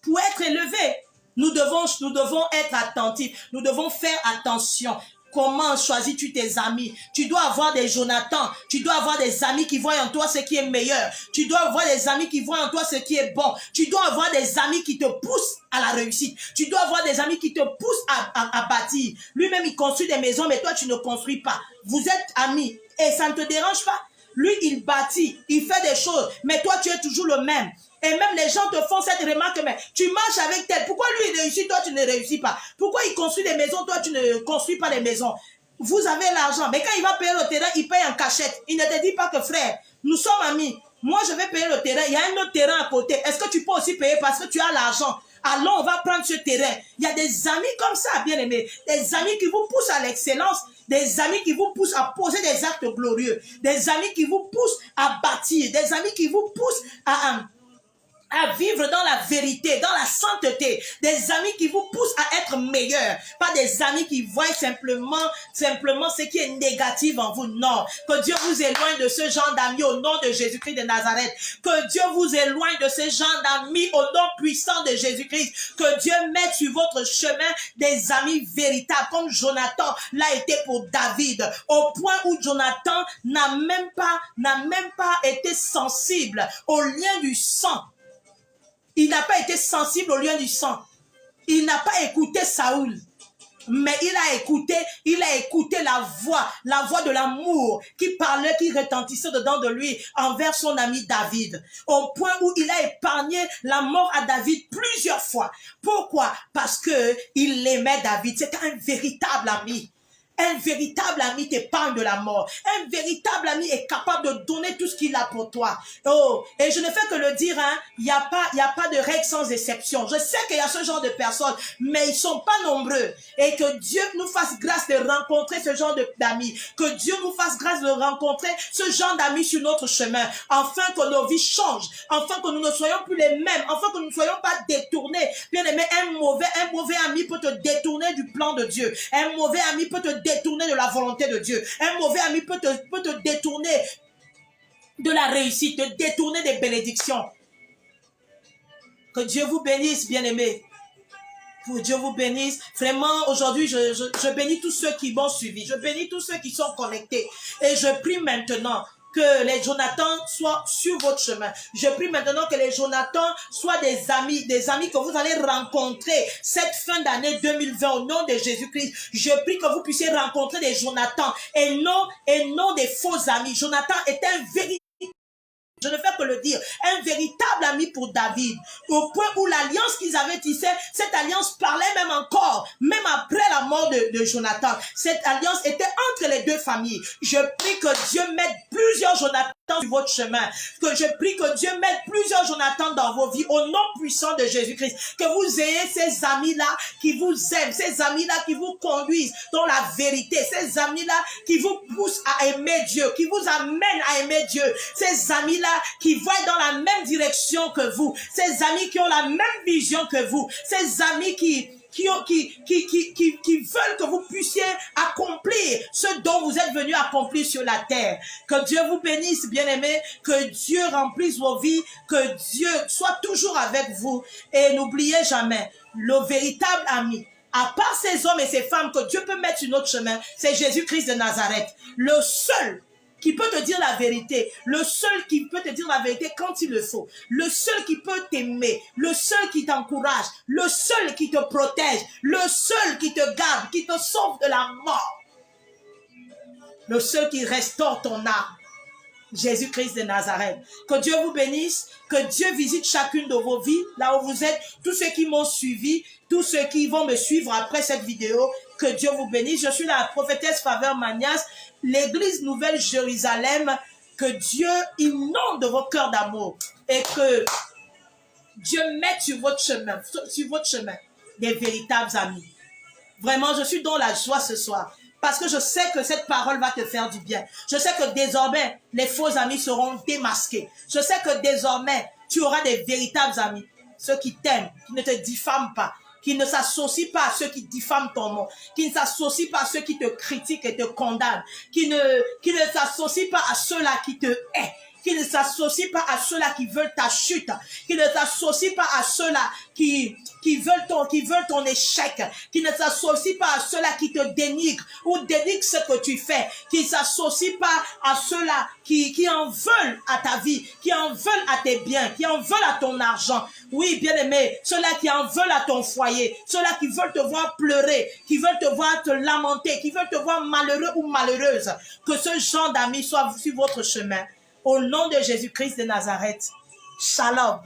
Pour être élevé, nous devons être attentifs. Nous devons faire attention. Comment choisis-tu tes amis? Tu dois avoir des Jonathan. Tu dois avoir des amis qui voient en toi ce qui est meilleur. Tu dois avoir des amis qui voient en toi ce qui est bon. Tu dois avoir des amis qui te poussent à la réussite. Tu dois avoir des amis qui te poussent à bâtir. Lui-même, il construit des maisons, mais toi, tu ne construis pas. Vous êtes amis et ça ne te dérange pas. Lui, il bâtit, il fait des choses, mais toi, tu es toujours le même. Et même les gens te font cette remarque, mais tu marches avec tel. Pourquoi lui, il réussit, toi, tu ne réussis pas? Pourquoi il construit des maisons, toi, tu ne construis pas des maisons? Vous avez l'argent, mais quand il va payer le terrain, il paye en cachette. Il ne te dit pas que, frère, nous sommes amis. Moi, je vais payer le terrain. Il y a un autre terrain à côté. Est-ce que tu peux aussi payer parce que tu as l'argent? Allons, on va prendre ce terrain. Il y a des amis comme ça, bien aimés. Des amis qui vous poussent à l'excellence. Des amis qui vous poussent à poser des actes glorieux. Des amis qui vous poussent à bâtir. Des amis qui vous poussent à vivre dans la vérité, dans la sainteté, des amis qui vous poussent à être meilleurs, pas des amis qui voient simplement ce qui est négatif en vous. Non, que Dieu vous éloigne de ce genre d'amis au nom de Jésus-Christ de Nazareth, que Dieu vous éloigne de ce genre d'amis au nom puissant de Jésus-Christ, que Dieu mette sur votre chemin des amis véritables, comme Jonathan l'a été pour David, au point où Jonathan n'a même pas été sensible au lien du sang. Il n'a pas été sensible au lien du sang. Il n'a pas écouté Saoul. Mais il a écouté la voix de l'amour qui parlait, qui retentissait dedans de lui envers son ami David. Au point où il a épargné la mort à David plusieurs fois. Pourquoi? Parce que il aimait David. C'était un véritable ami. Un véritable ami t'épargne de la mort. Un véritable ami est capable de donner tout ce qu'il a pour toi. Oh, et je ne fais que le dire, hein, il y a pas de règle sans exception. Je sais qu'il y a ce genre de personnes, mais ils sont pas nombreux. Et que Dieu nous fasse grâce de rencontrer ce genre d'amis. Que Dieu nous fasse grâce de rencontrer ce genre d'amis sur notre chemin. Afin que nos vies changent. Afin que nous ne soyons plus les mêmes. Afin que nous ne soyons pas détournés. Bien aimé, un mauvais ami peut te détourner du plan de Dieu. Un mauvais ami peut te détourner de la volonté de Dieu. Un mauvais ami peut te détourner de la réussite, te détourner des bénédictions. Que Dieu vous bénisse, bien-aimés. Que Dieu vous bénisse. Vraiment, aujourd'hui, je bénis tous ceux qui m'ont suivi. Je bénis tous ceux qui sont connectés. Et je prie maintenant que les Jonathan soient sur votre chemin. Je prie maintenant que les Jonathan soient des amis que vous allez rencontrer cette fin d'année 2020 au nom de Jésus-Christ. Je prie que vous puissiez rencontrer des Jonathan et non des faux amis. Jonathan est un véritable, je ne fais que le dire, un véritable ami pour David, au point où l'alliance qu'ils avaient tissée, cette alliance parlait même encore, même après la mort de Jonathan. Cette alliance était entre les deux familles. Je prie que Dieu mette plusieurs Jonathan sur votre chemin, que je prie que Dieu mette plusieurs Jonathan dans vos vies, au nom puissant de Jésus-Christ, que vous ayez ces amis-là qui vous aiment, ces amis-là qui vous conduisent dans la vérité, ces amis-là qui vous poussent à aimer Dieu, qui vous amènent à aimer Dieu, ces amis-là qui voient dans la même direction que vous, ces amis qui ont la même vision que vous, ces amis qui veulent que vous puissiez accomplir ce dont vous êtes venus accomplir sur la terre. Que Dieu vous bénisse, bien-aimés, que Dieu remplisse vos vies, que Dieu soit toujours avec vous. Et n'oubliez jamais, le véritable ami, à part ces hommes et ces femmes que Dieu peut mettre sur notre chemin, c'est Jésus-Christ de Nazareth. Le seul qui peut te dire la vérité, le seul qui peut te dire la vérité quand il le faut, le seul qui peut t'aimer, le seul qui t'encourage, le seul qui te protège, le seul qui te garde, qui te sauve de la mort, le seul qui restaure ton âme. Jésus-Christ de Nazareth. Que Dieu vous bénisse, que Dieu visite chacune de vos vies, là où vous êtes, tous ceux qui m'ont suivi, tous ceux qui vont me suivre après cette vidéo, que Dieu vous bénisse. Je suis la prophétesse Faveur Manias, l'église Nouvelle Jérusalem, que Dieu inonde vos cœurs d'amour et que Dieu mette sur votre chemin des véritables amis. Vraiment, je suis dans la joie ce soir. Parce que je sais que cette parole va te faire du bien. Je sais que désormais, les faux amis seront démasqués. Je sais que désormais, tu auras des véritables amis. Ceux qui t'aiment, qui ne te diffament pas, qui ne s'associent pas à ceux qui diffament ton nom, qui ne s'associent pas à ceux qui te critiquent et te condamnent, qui ne s'associent pas à ceux-là qui te haïssent, qui ne s'associent pas à ceux-là qui veulent ta chute, qui ne s'associent pas à ceux-là qui veulent ton échec, qui ne s'associent pas à ceux-là qui te dénigrent ou dénigrent ce que tu fais, qui ne s'associent pas à ceux-là qui en veulent à ta vie, qui en veulent à tes biens, qui en veulent à ton argent. Oui, bien-aimé, ceux-là qui en veulent à ton foyer, ceux-là qui veulent te voir pleurer, qui veulent te voir te lamenter, qui veulent te voir malheureux ou malheureuse, que ce genre d'amis soit sur votre chemin. Au nom de Jésus-Christ de Nazareth, Shalom.